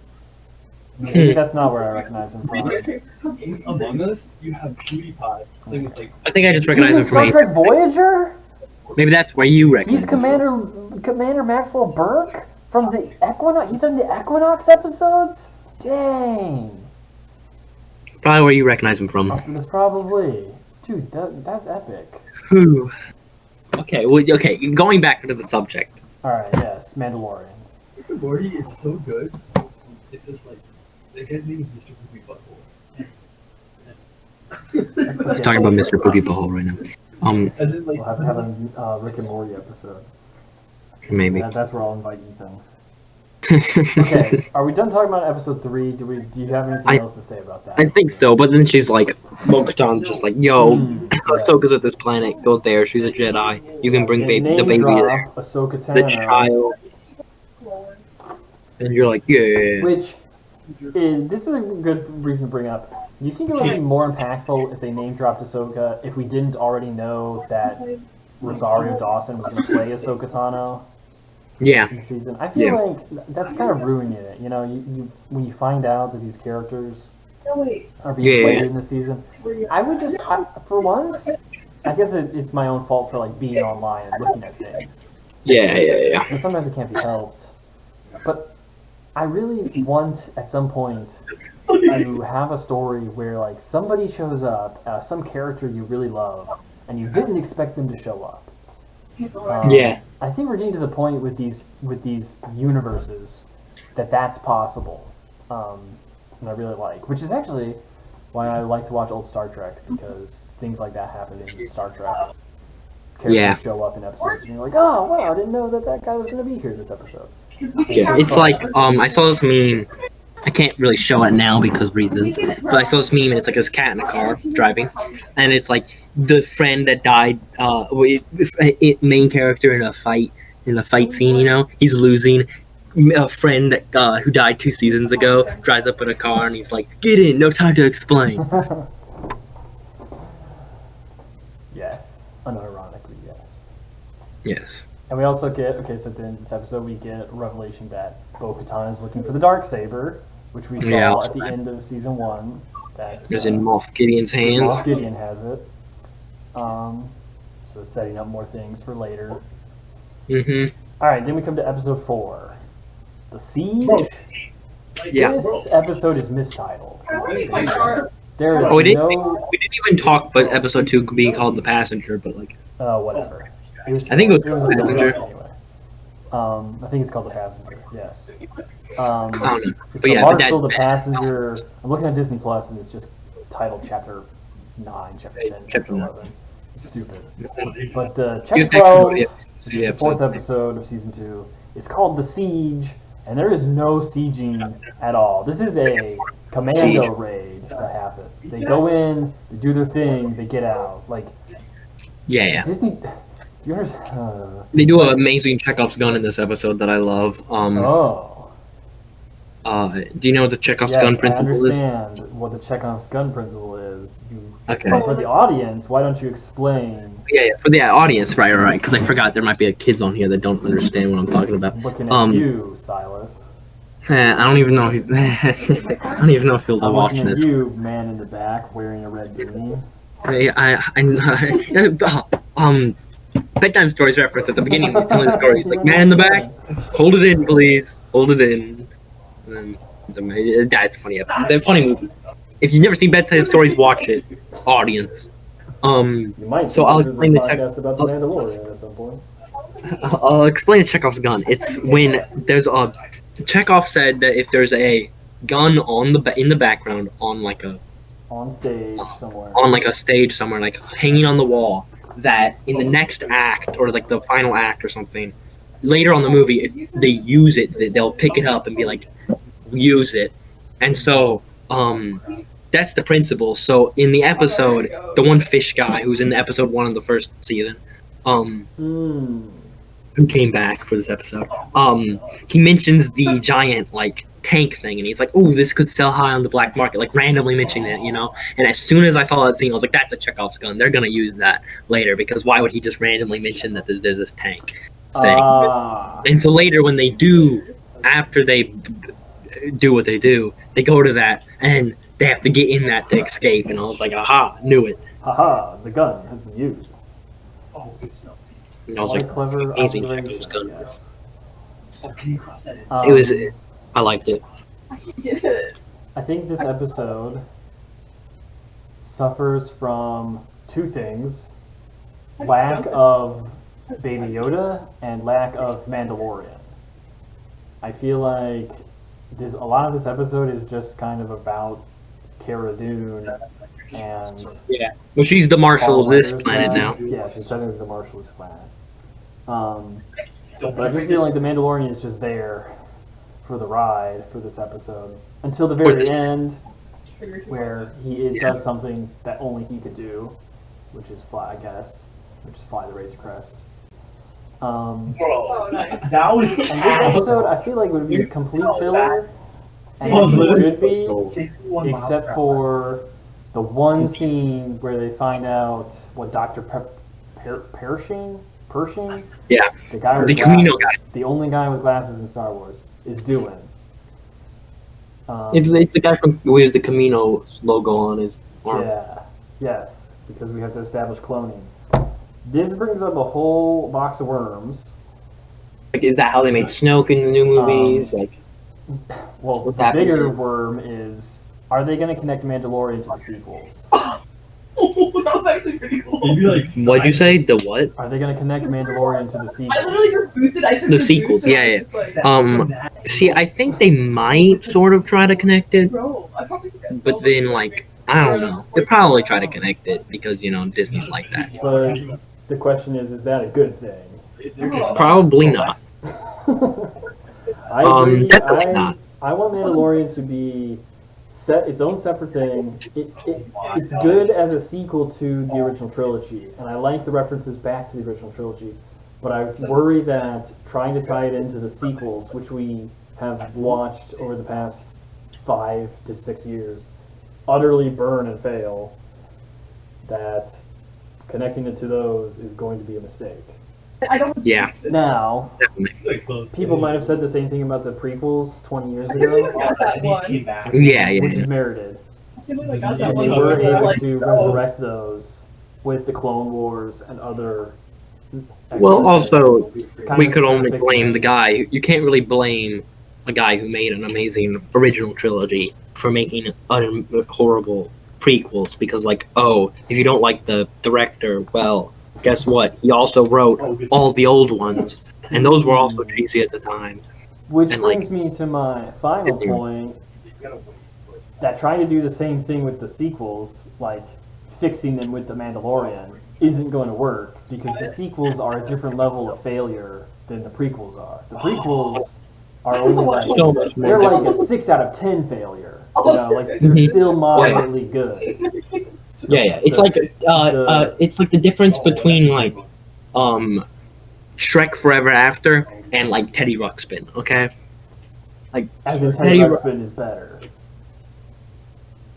Maybe that's not where I recognize him from. Among Us, you have Booty Pie. I think I just recognize him Star from Trek Voyager. Maybe that's where you recognize. He's Commander Maxwell Burke from the Equinox. He's in the Equinox episodes. Dang. Probably where you recognize him from. That's probably, dude. That's epic. Whew. Okay, going back to the subject. Alright, yes, Mandalorian. Rick and Morty is so good. It's just like, the guy's name is Mr. Poopy Butthole. We're talking about Mr. Poopy Butthole right now. And then, We'll have to have a Rick and Morty episode. Maybe. That's where I'll invite Ethan. Okay, are we done talking about episode 3? Do you have anything else to say about that? I think so, but then she's like, Bo-Katan's just like, yo, Ahsoka's at this planet, go there, she's a Jedi, you can bring the baby there. Ahsoka Tano, the child. And you're like, yeah. Which, this is a good reason to bring up. Do you think it would be more impactful if they name dropped Ahsoka if we didn't already know that Rosario Dawson was going to play Ahsoka Tano? Yeah. In the season, I feel like that's kind of ruining it. You know, you when you find out that these characters are being played in the season, I would just, for once, I guess it's my own fault for like being online and looking at things. Yeah. But sometimes it can't be helped. But I really want at some point to have a story where like somebody shows up, some character you really love, and you didn't expect them to show up. I think we're getting to the point with these universes that's possible, and I really like, which is actually why I like to watch old Star Trek, because things like that happen in Star Trek. Characters show up in episodes, and you're like, oh wow, I didn't know that guy was going to be here this episode. Yeah, it's like I saw this meme. I can't really show it now because of reasons, but I saw this meme and it's like this cat in a car driving, and it's like the friend that died, main character in a fight scene. You know, he's losing. a friend who died 2 seasons ago drives up in a car and he's like, "Get in, no time to explain." Yes, unironically, yes. Yes. And we also get, so at the end of this episode, we get a revelation that Bo-Katan is looking for the Darksaber, which we saw at the end of season 1. That is in Moff Gideon's hands. Moff Gideon has it. So it's setting up more things for later. Mm-hmm. Alright, then we come to episode 4. The Siege? Yeah. This episode is mistitled. That's really quite short. There is we didn't even talk about episode 2 being called The Passenger, but like... whatever. I think it was a The Passenger. anyway. I think it's called The Passenger, yes. I don't know. It's But the yeah, Marshal, The Passenger. I'm looking at Disney Plus, and it's just titled Chapter 9, Chapter 10, Chapter 11. It's stupid. But Chapter 12, which is the 4th episode of Season 2, is called The Siege, and there is no sieging at all. This is a commando raid that happens. They go in, they do their thing, they get out. Like, Yeah. Disney... Do you understand? They do an amazing Chekhov's gun in this episode that I love. Do you know what the Chekhov's gun principle is? I understand what the Chekhov's gun principle is. Okay. But for the audience, why don't you explain? Yeah, for the audience, right. Because I forgot there might be kids on here that don't understand what I'm talking about. Looking at you, Silas. I don't even know if he's. I don't even know if he'll watch looking this. at you, man in the back, wearing a red beanie. Bedtime stories reference at the beginning. He's telling the story. He's like, "Man in the back, hold it in, please, hold it in." And then that's funny. They're funny movie. If you've never seen bedtime stories, watch it, audience. You might. So I'll explain the podcast about the Mandalorian at some point. I'll explain the Chekhov's gun. It's when there's a Chekhov said that if there's a gun in the background on stage somewhere, on like a stage somewhere, like hanging on the wall, that in the next act or like the final act or something, later on the movie, if they use it, they'll pick it up and be like, use it. And so that's the principle. So in the episode, the one fish guy who's in the episode 1 of the first season, who came back for this episode, he mentions the giant like tank thing, and he's like, "Oh, this could sell high on the black market," like randomly mentioning it, And as soon as I saw that scene, I was like, "That's a Chekhov's gun. They're gonna use that later because why would he just randomly mention that there's this tank thing?" And so later, when they do, after they do what they do, they go to that and they have to get in that to escape. And I was like, "Aha, knew it." Haha, the gun has been used. Oh, good stuff. And I was like, clever "Amazing observation, Chekhov's gun." yes. Oh, can you cross that in? It was. I liked it. I think this episode suffers from 2 things: lack of Baby Yoda and lack of Mandalorian. I feel like a lot of this episode is just kind of about Cara Dune and Well, she's the marshal of this planet now. Yeah, she's technically the marshal of this planet. But I just feel like the Mandalorian is just there for the ride for this episode until the very end, where he does something that only he could do, which is fly the Razor Crest. Oh, nice. That was. And this episode, I feel like would be a complete filler, and it should be, except for the one scene where they find out what Dr. Pershing, Yeah. the guy with The glasses, Camino guy. the only guy with glasses in Star Wars, is doing. It's the guy with the Camino logo on his arm. Yeah, yes, because we have to establish cloning. This brings up a whole box of worms. Like, is that how they made Snoke in the new movies? Well, What's the happening? bigger worm is, are they going to connect Mandalorian to the sequels? That was actually pretty cool. Maybe like. What'd you say? The what? Are they going to connect Mandalorian to the sequels? I literally just boosted. I took The sequels, booster, yeah. and it's like, See, I think they might sort of try to connect it, bro, I probably just got so but then, like, I don't know. They probably try to connect it because, Disney's like that. But the question is that a good thing? Probably not. I agree. Definitely not. I want Mandalorian to be its own separate thing. It's good as a sequel to the original trilogy, and I like the references back to the original trilogy. But I worry that trying to tie it into the sequels, which we have watched over the past 5 to 6 years, utterly burn and fail, that connecting it to those is going to be a mistake. I don't. Yeah. Now, Definitely. people might have said the same thing about the prequels 20 years I never ago, got that These one. came back. Yeah. which is merited. I never got that And one. they were able Like, to oh, resurrect those with the Clone Wars and other. Well, also, kind we of could only fixing blame it. the guy. You can't really blame a guy who made an amazing original trilogy for making horrible prequels because, like, oh, if you don't like the director, well, guess what? He also wrote all the old ones, and those were also cheesy at the time. Which and, brings me to my final Disney. point, that trying to do the same thing with the sequels, like fixing them with The Mandalorian, isn't going to work because the sequels are a different level of failure than the prequels are. The prequels are only like So much more they're like a difficult. 6 out of 10 failure. You know, like they're still moderately good. Yeah. It's like it's like the difference between like Shrek Forever After and like Teddy Ruxpin. Okay. As in Teddy Teddy Ruxpin is better.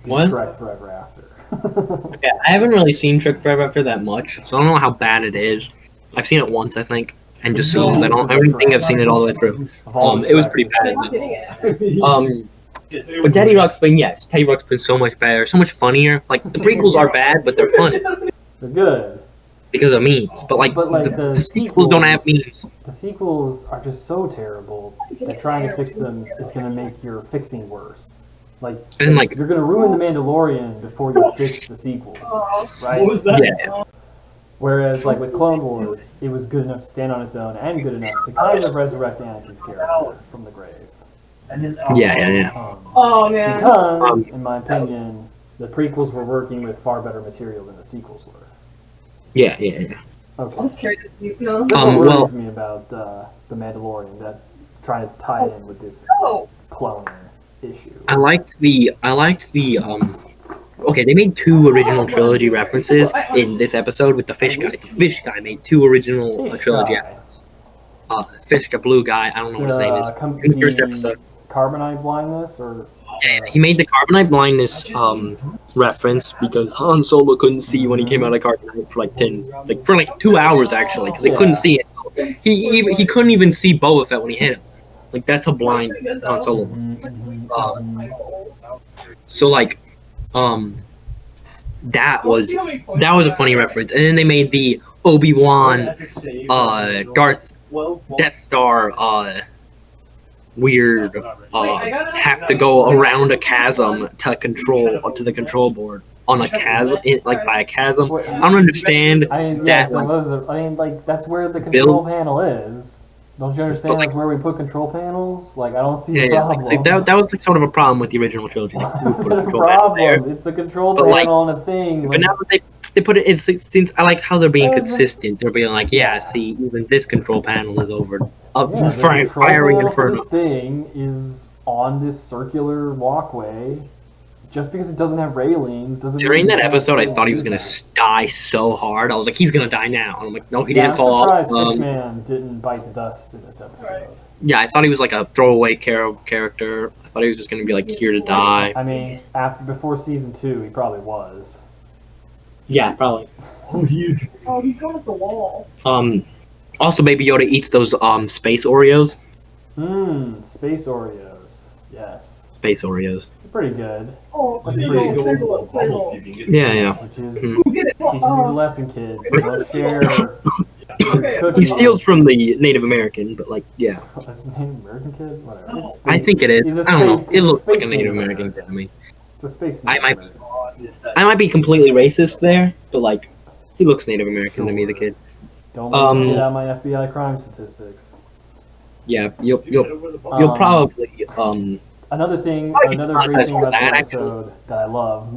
than What? Shrek Forever After. Yeah, I haven't really seen Shrek Forever After that much, so I don't know how bad it is. I've seen it once, I think, and just scenes. I don't think I've seen it all the way through. Of all the It was Shreks, pretty it's bad. I'm getting it. But Teddy Ruxpin, yes, Teddy Ruxpin's so much better, so much funnier. Like the prequels are bad, but they're funny They're good. because of memes. But like, the sequels don't have memes. The sequels are just so terrible that trying to fix them is going to make your fixing worse. Like, And like, you're going to ruin The Mandalorian before you fix the sequels, right? What was that? yeah, Whereas, like, with Clone Wars, it was good enough to stand on its own and good enough to kind of resurrect Anakin's character from the grave. And then, Yeah. Oh man. Because, in my opinion, the prequels were working with far better material than the sequels were. yeah. Okay. I'm scared to see. No. That's what well- worries me about The Mandalorian, that trying to tie it in with this Oh. cloning issue. I liked the Okay, they made 2 original trilogy references in this episode with the fish guy. The fish guy made 2 original Fish trilogy. guy. Fish guy, blue guy. I don't know what his name is. In the first episode. Carbonite blindness, or Yeah, he made the carbonite blindness reference because Han Solo couldn't see when he came out of carbonite for like 2 hours actually because he couldn't see it. He couldn't even see Boba Fett when he hit him. Like that's how blind Han Solo was. So like, that was a funny reference. And then they made the Obi-Wan, Darth Death Star, weird, have to go around a chasm to the control board on a chasm, by a chasm. I don't understand I mean, that. yes, like that's where the control panel is. Don't you understand? But, like- that's where we put control panels. Like I don't see Yeah, a yeah. problem. Like, that was like sort of a problem with the original trilogy. Like, who It's put a a control panel there? problem. It's a control But, like- panel on a thing. But Like, now that they put it, it seems I like how they're being consistent. They're being like, yeah, see, even this control panel is over. Up yeah, the firing control panel for inferno. this thing is on this circular walkway. Just because it doesn't have railings doesn't. During mean that you episode, I can't thought he was use gonna it. die so hard. I was like, he's gonna die now. And I'm like, no, he Yeah, didn't I'm fall off. surprised Fishman didn't bite the dust in this episode. Right. Yeah, I thought he was like a throwaway character. I thought he was just gonna be like here to die. I mean, before season 2, he probably was. Yeah, probably. Oh, he's Oh, he's going at the wall. Also, Baby Yoda eats those space Oreos. Space Oreos. Yes, Space Oreos. they're pretty good. Oh, That's clear pretty goal, good. clear goal, clear goal. Yeah. Which is Mhm. Who get it? teaches you the lesson, kids. Don't share Okay. cookies. He steals from the Native American, but like, yeah, That's a Native American kid. Whatever. It's I space- think it is. he's a I don't know. space- It he's a looks like a space Native Native American to me. It's a space. I Native might- American. I might be completely racist there, but like, he looks Native American to me, the kid. Don't let me Um, get out my FBI crime statistics. Yeah, you'll Um, probably Another thing, I can another contact great thing about that, this actually. episode that I love,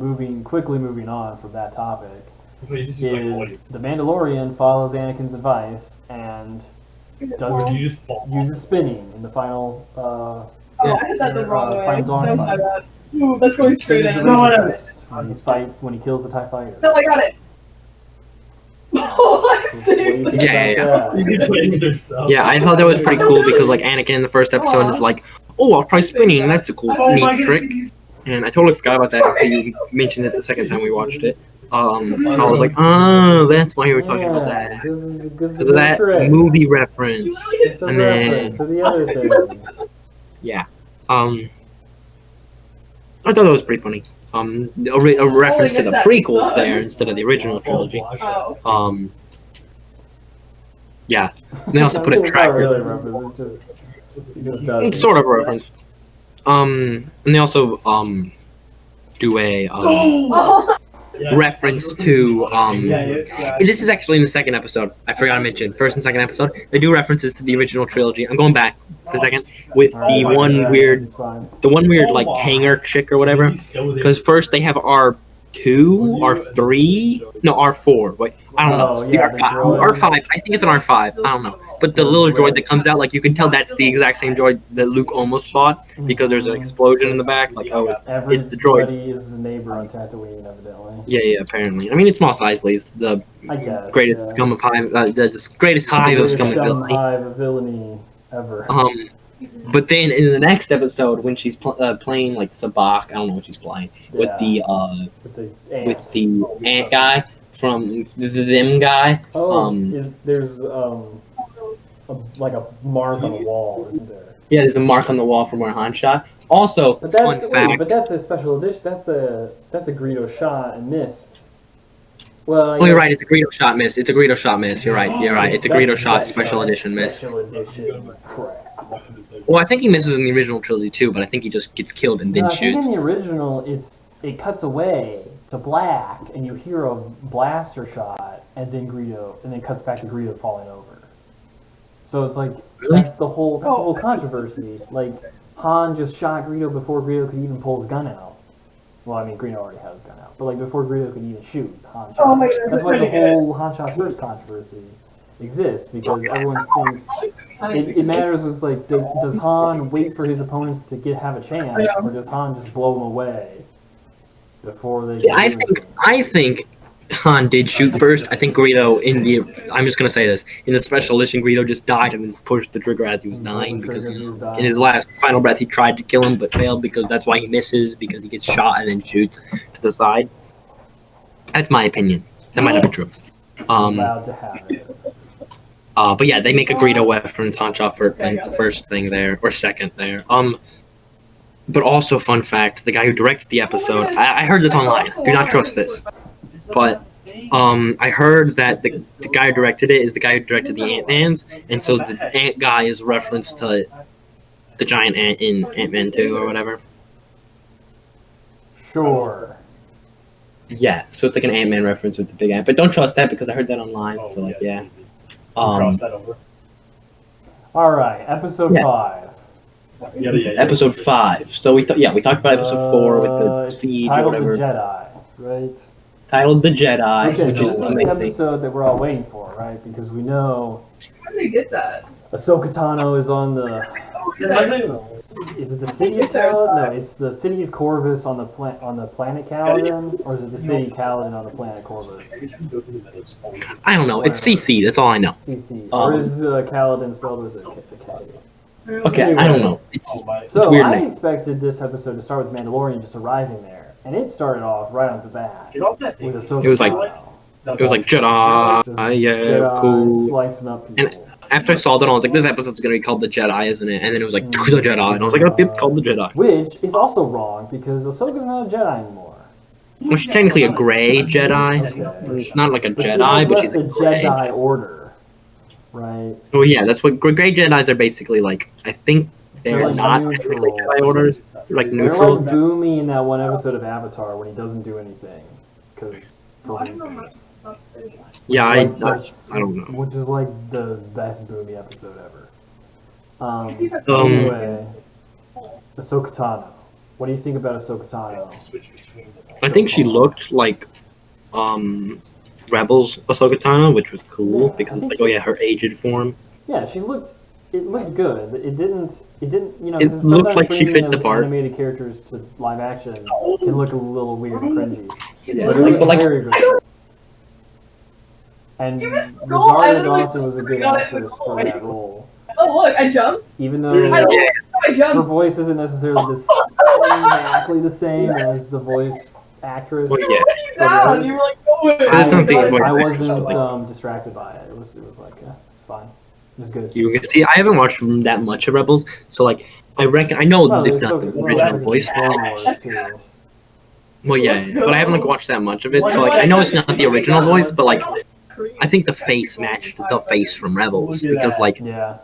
quickly moving on from that topic, is the Mandalorian follows Anakin's advice and does you just fall. uses spinning in the final. Oh, I did that the wrong way. Final dawn That was my fight. bad. Ooh, that's going straight Spins the in. No, Razor no. Fist when he kills the TIE fighter. No, I got it. Oh, What do you think Yeah, about that? Yeah, I thought that was pretty cool because like Anakin in the first episode is like, oh, I'll try spinning. That's a cool, neat trick. And I totally forgot about that until you mentioned it the second time we watched it. I was like, oh, that's why you were talking about that. Because of that movie reference. It's a And then- reference to the other thing. Yeah. I thought that was pretty funny. A reference to the prequels there instead of the original trilogy. Oh. Yeah. They also put a It's not tracker. really a reference. It just does. It's sort of a reference. And they also do a reference to this is actually in the second episode. I forgot to mention first and second episode. They do references to the original trilogy. I'm going back for a second with the one weird like hanger chick or whatever. Because first they have R2, R3, no R4. Wait, I don't know. Oh, The yeah, the droid. R5. I think it's an R5. I don't know. But the little droid that comes out, like you can tell that's the exact same droid that Luke almost bought because there's an explosion in the back. Like, oh, it's the droid. Everybody is a neighbor on Tatooine, evidently. Yeah, apparently. I mean, it's Mos Eisley's the I guess. greatest yeah. scum of hive, the greatest hive of scum of villainy. hive of villainy ever. But then in the next episode, when she's playing like Sabak, I don't know what she's playing with the with the ant guy from the them guy. there's like a mark on the wall, isn't there? Yeah, there's a mark on the wall from where Han shot. Also, But that's fun fact. but that's a special edition. That's a Greedo shot and missed. Well, Oh, you're right. It's a Greedo shot miss. It's a Greedo shot miss. You're right. It's a Greedo shot special edition miss. Special edition crap. Well, I think he misses in the original trilogy too, but I think he just gets killed and then No, I think shoots. in the original, it cuts away to black, and you hear a blaster shot, and then cuts back to Greedo falling over. So it's like Really? that's the whole controversy. Like Han just shot Greedo before Greedo could even pull his gun out. Well, I mean Greedo already had his gun out, but like before Greedo could even shoot, Han shot. Oh my God, That's why the I get it. whole Han shot first controversy exists because everyone thinks it matters. It's like does Han wait for his opponents to have a chance, or does Han just blow them away before they? See, can do I think Han did shoot first. I think Greedo I'm just gonna say this, in the special edition, Greedo just died and then pushed the trigger as he was dying because in his last final breath he tried to kill him but failed because that's why he misses, because he gets shot and then shoots to the side. That's my opinion. That might not be true. allowed to have it. But yeah, they make a Greedo reference Han shot for the first thing there or second there. But also fun fact, the guy who directed the episode, I heard this online. Do not trust this. But I heard that the guy who directed it is the guy who directed the Ant-Mans, and so the ant guy is a reference to the giant ant in Ant-Man 2 or whatever. Sure. Yeah, so it's like an Ant-Man reference with the big ant. But don't trust that because I heard that online, so like, yeah. Cross that over. All right, episode Yeah. 5. Episode 5. So we talked about episode 4 with the siege or titled whatever. The Jedi, right? Titled The Jedi, Okay, which so this is is the amazing. episode that we're all waiting for, right? Because we know How did they get that? Ahsoka Tano is on the. Is it the city of Kaladin? No, it's the city of Corvus on the planet Kaladin, or is it the city of Kaladin on the planet Corvus? I don't know. It's CC. That's all I know. CC, or is Kaladin spelled with a K? Okay, I don't know. It's So weird I name. expected this episode to start with Mandalorian just arriving there, and it started off right off the bat Get off that thing. with Ahsoka. It was like- Tano. It was like Jedi. Just Yeah, Jedi cool. slicing up people. After I saw that, I was like, "This episode's gonna be called The Jedi, isn't it?" And then it was like, "To the Jedi," and I was like, "Oh, yep, called The Jedi." Which is also wrong because Ahsoka's not a Jedi anymore. Well, she's technically a gray Jedi. Okay. It's not like a But Jedi, but she's the a gray. Jedi Order, right? Oh yeah, that's what gray Jedis are basically like. I think they're like not neutral. technically Jedi orders. They're like They're neutral. like Boomy in that one episode of Avatar when he doesn't do anything because for reasons. Yeah, I Like this- don't know. Which is like the best Boomy episode ever. Um, Anyway, Ahsoka Tano. What do you think about Ahsoka Tano? I think she looked like Rebels Ahsoka Tano, which was cool because it's like, oh yeah, her aged form. Yeah, she looked. It looked good. It didn't. You know. It 'cause looked sometimes like she bringing fit the those part. Animated characters to live action can look a little weird and cringy. Yeah, But it looked but like very good. And You missed the goal. I Rosario literally Dawson was a good forgot actress the for goal. that role. Oh look, I jumped. Even I though love I her jumped. voice isn't necessarily exactly the same as the voice actress. Well, yeah. You down. You were like, oh, There's something I voice wasn't actors distracted by it. It was like it's fine. It was good. You can see, I haven't watched that much of Rebels, so like I know Well, it's it's not okay. the Well, original it's voice. Clone Wars, too. Well, yeah, but I haven't like watched that much of it, so like I know it's not the original voice, but like I think the face matched the face from Rebels because like Yeah.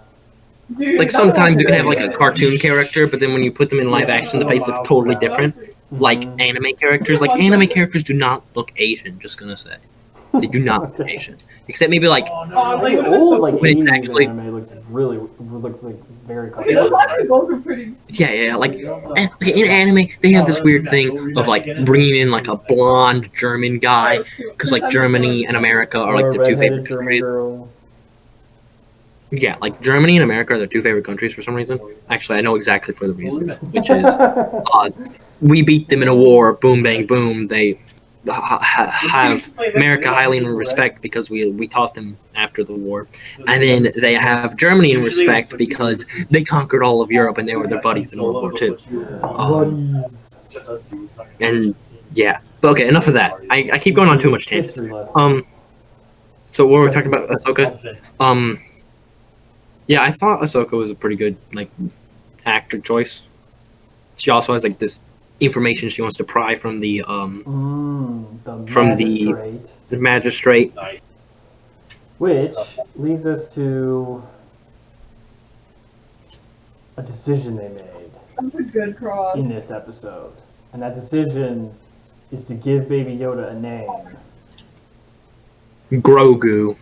Dude, like sometimes you can have like a cartoon character, but then when you put them in live action, the face looks totally different. Like Mhm. anime characters, anime characters do not look Asian. Just gonna say, they do not look Asian, except maybe like Oh, I was like, Like, old like But it's 80s actually- anime looks like very I mean, those cartoon. last two goals were pretty. yeah, like in anime they have this weird thing of like bringing in like a blonde German guy because like Germany and America are like Or a the two favorite redheaded German countries. girl. Yeah, like Germany and America are their two favorite countries for some reason. Actually, I know exactly for the reasons, which is we beat them in a war. Boom, bang, boom. They have America highly in respect because we taught them after the war, and then they have Germany in respect because they conquered all of Europe and they were their buddies in World War II. Buddies. And yeah, but okay, enough of that. I keep going on too much tangents. History lesson. So what were we talking about? Ahsoka. Yeah, I thought Ahsoka was a pretty good like actor choice. She also has like this information she wants to pry from the from the magistrate. Which leads us to a decision they made That's a good cross. in this episode. And that decision is to give Baby Yoda a name. Grogu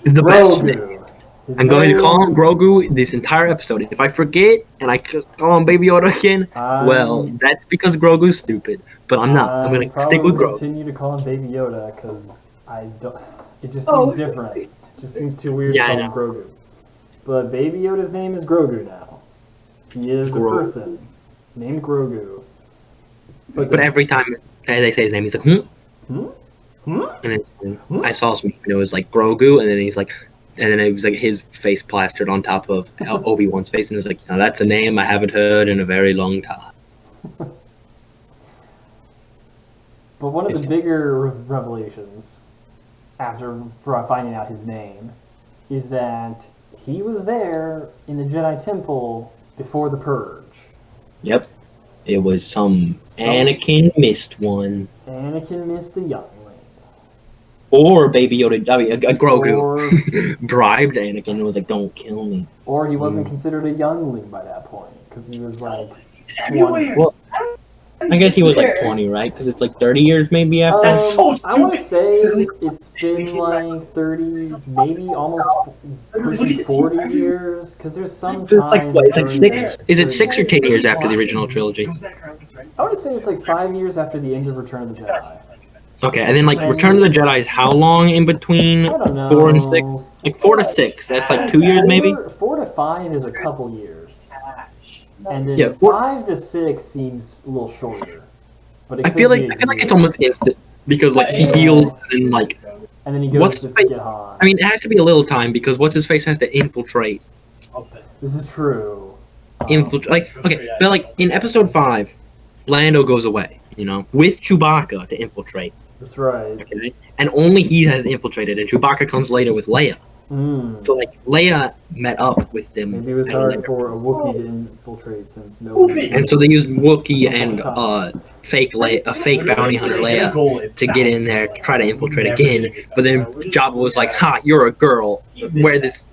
is the best name. Grogu. His I'm going to name- call him Grogu this entire episode. If I forget and I call him Baby Yoda again, well, that's because Grogu's stupid. But I'm not. I'm going to stick with Grogu. Continue to call him Baby Yoda because I don't. It just Oh, seems different. It just seems too weird Yeah, to I call him know. Grogu. But Baby Yoda's name is Grogu now. He is Grogu. a person named Grogu. But every time they say his name, he's like, Hmm? And then I saw some, it was like Grogu, and then he's like, and then it was like his face plastered on top of Obi-Wan's face, and it was like, now that's a name I haven't heard in a very long time. But one of the bigger revelations after finding out his name is that he was there in the Jedi Temple before the Purge. Yep. It was some Anakin missed one. Anakin missed a youngling. Or Baby Yoda, I mean, a Grogu Or, bribed Anakin and was like, don't kill me. or he wasn't considered a youngling by that point because he was like 20. Well, I guess he was like 20, right? Because it's like 30 years maybe after. I want to say it's been like 30, maybe almost pushing 40 years because there's some It's like time. what? It's like during 6. the- Is it 6 or 10 years after the original trilogy? I would say it's like 5 years after the end of Return of the Jedi. Okay, and then like Return of the Jedi is how long in between I don't know. 4 and 6? Like 4 to 6. That's like 2 years maybe. 4 to 5 is a couple years, and then Yeah, 5 to 6 seems a little shorter. But it I could feel be like a it's year. almost instant because like he heals and then like And then he goes what's to the fate- get Han. I mean it has to be a little time because what's his face has to infiltrate. This is true. Infiltrate like okay, but like in episode 5, Lando goes away, with Chewbacca to infiltrate. That's right. Okay, and only he has infiltrated, and Chewbacca comes later with Leia. Mm. So like Leia met up with them, Maybe it was at a hard later- for a Wookiee to infiltrate since nobody. and so they used Wookiee and fake bounty hunter Leia to get in there to try to infiltrate again. But then Jabba was like, "Ha, you're a girl. Wear this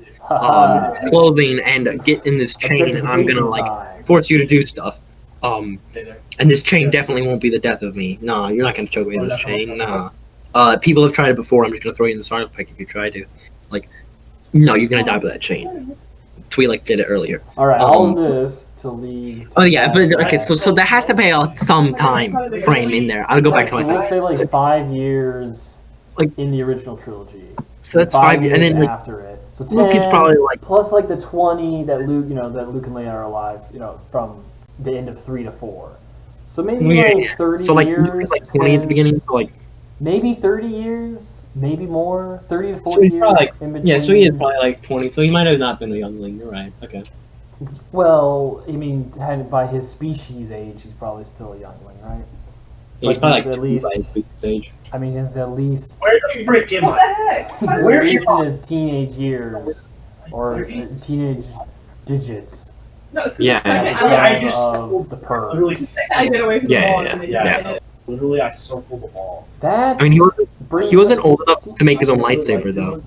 clothing and get in this chain, and I'm gonna like force you to do stuff. And this chain definitely won't be the death of me. Nah, you're not gonna choke me in this chain. Nah. People have tried it before. I'm just gonna throw you in the Sarlacc pit if you try to. Like, no, you're gonna die by that chain. Twi'lek did it earlier. All right, all of this to lead. Oh yeah, but okay, so that has to pay out some time frame in there. I'll go back to So my let's thing. say like 5 years, Like- in the original trilogy. So that's 5 years, and then like, after it. So 10, Luke is probably like plus like the 20 that Luke, that Luke and Leia are alive, from the end of 3 to 4. So maybe like 30 so like years. Luke is like 20 at the beginning. since- So like Maybe 30 years maybe more, 30 to So 40 he's years probably like, in between. yeah, so he is probably like 20. So he might have not been a youngling. You're right. Okay. Well, I mean, by his species age, he's probably still a youngling, right? Yeah, he's But probably he's like at 2 least- by his species age. I mean, he's at least Where the frick am What I? the heck? he's at Where least are in you? his teenage years or Where is- teenage digits No, it's 'cause Yeah. the second at I the got- I time just- of the purge. Literally, the second I get away from Yeah, the ball, yeah, and they yeah. just hit it. Literally, I circled the ball. That I mean, brings he wasn't us- old enough to make his own Like, lightsaber it though. was-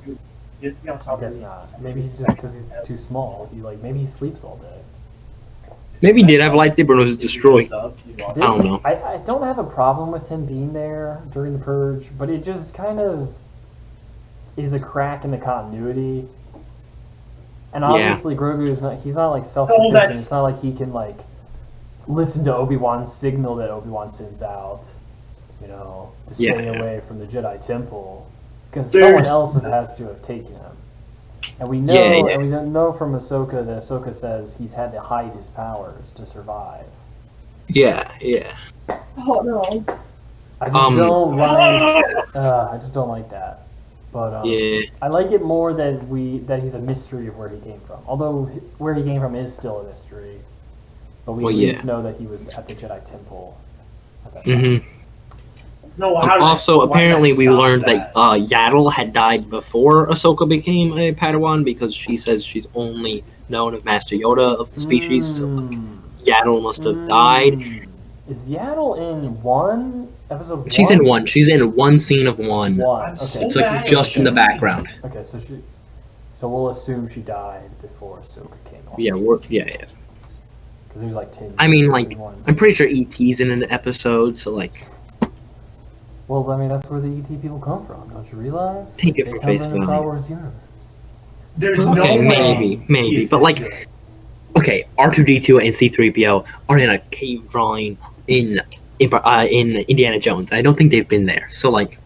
he had to be on I top of guess me. not. Maybe he's just because he's too small. Maybe he sleeps all day. Maybe he did have a lightsaber and it was destroyed. I I don't know. I don't have a problem with him being there during the purge, but it just kind of is a crack in the continuity. And obviously, Grogu is not—he's not like self-sufficient. that's- It's not like he can like listen to Obi-Wan's signal that Obi-Wan sends out, to stay Yeah. away from the Jedi Temple, because There's- someone else has to have taken him. And we know, Yeah. and we don't know from Ahsoka that Ahsoka says he's had to hide his powers to survive. Yeah. Oh no. I just Um, don't like. I just don't like that. But Yeah. I like it more that he's a mystery of where he came from. Although where he came from is still a mystery. But we Well, at yeah. least know that he was at the Jedi Temple at that time. hmm No, how did Also, why did I apparently, we stop learned that Yaddle had died before Ahsoka became a Padawan because she says she's only known of Master Yoda of the species. So Yaddle must have died. Is Yaddle in episode 1? She's in one. She's in one scene of one. One. I'm Okay. so It's like bad. just in the background. Okay, so we'll assume she died before Ahsoka came on. Yeah, yeah. Because there's like 10. I mean, like, 10 I'm pretty sure ET's in an episode, so like, Well, I mean, that's where the ET people come from. Don't you realize? Take it They for come face from the value. Star Wars universe. There's okay, no way. maybe, He's but like, good. okay, R2D2 and C3PO are in a cave drawing in Indiana Jones. I don't think they've been there, so like,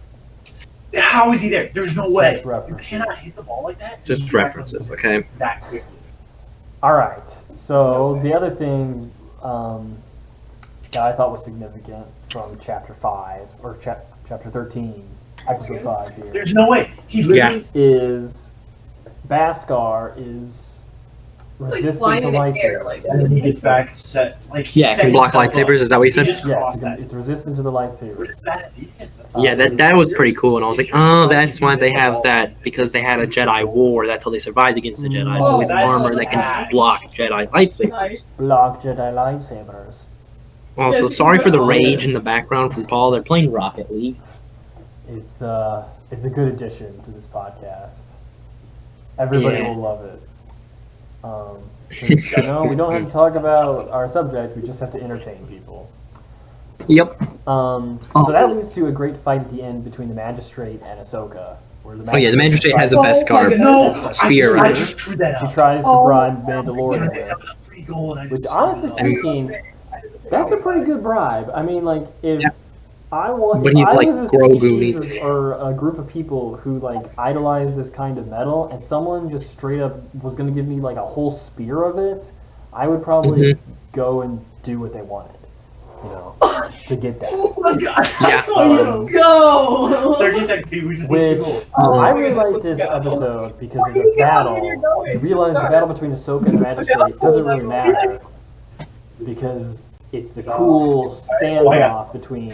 How is he there? There's no way. Just You references. cannot hit the ball like that. just references, okay? That quickly. All right. So the other thing that I thought was significant from Chapter 5 or Chapter 13, Episode 5 here There's no way. He literally. is Bhaskar is resistant flying to in the air, lightsabers. like- And then he gets back set. Like Yeah, set can block himself up. lightsabers. Is that what you He said? just Yes, crossed that. it's resistant to the What lightsabers. is that defense? That's Yeah, that was pretty cool, and I was like, oh, that's why they have that because they had a Jedi war. That's how they survived against the Jedi. So Oh, with that's armor, they can bad. block Jedi lightsabers. Nice. Block Jedi lightsabers. Also, Yes, sorry for the but- rage in the background from Paul. They're playing Rocket League. It's a good addition to this podcast. Everybody Yeah. will love it. 'Cause, we don't have to talk about our subject. We just have to entertain people. Yep. So that leads to a great fight at the end between the Magistrate and Ahsoka. Where Oh yeah, the Magistrate has a Oh best my card. goodness. No, Sphere, I right? just drew that She up. tries to Oh bribe my Mandalorian goodness. with. That was a free goal, and I Which, just honestly screwed up. speaking, that's a pretty good bribe. I mean, like, if Yeah. I want, When if he's, I like, was a Grogu species needs- or a group of people who like idolize this kind of metal, and someone just straight up was going to give me like a whole spear of it, I would probably go and do what they wanted, to get that. Let's go. Yeah. Let's go. 13 seconds, dude. We just need Which 2 goals. I really like this episode because of the battle. You realize the battle between Ahsoka and the Magistrate doesn't really matter because it's the cool standoff between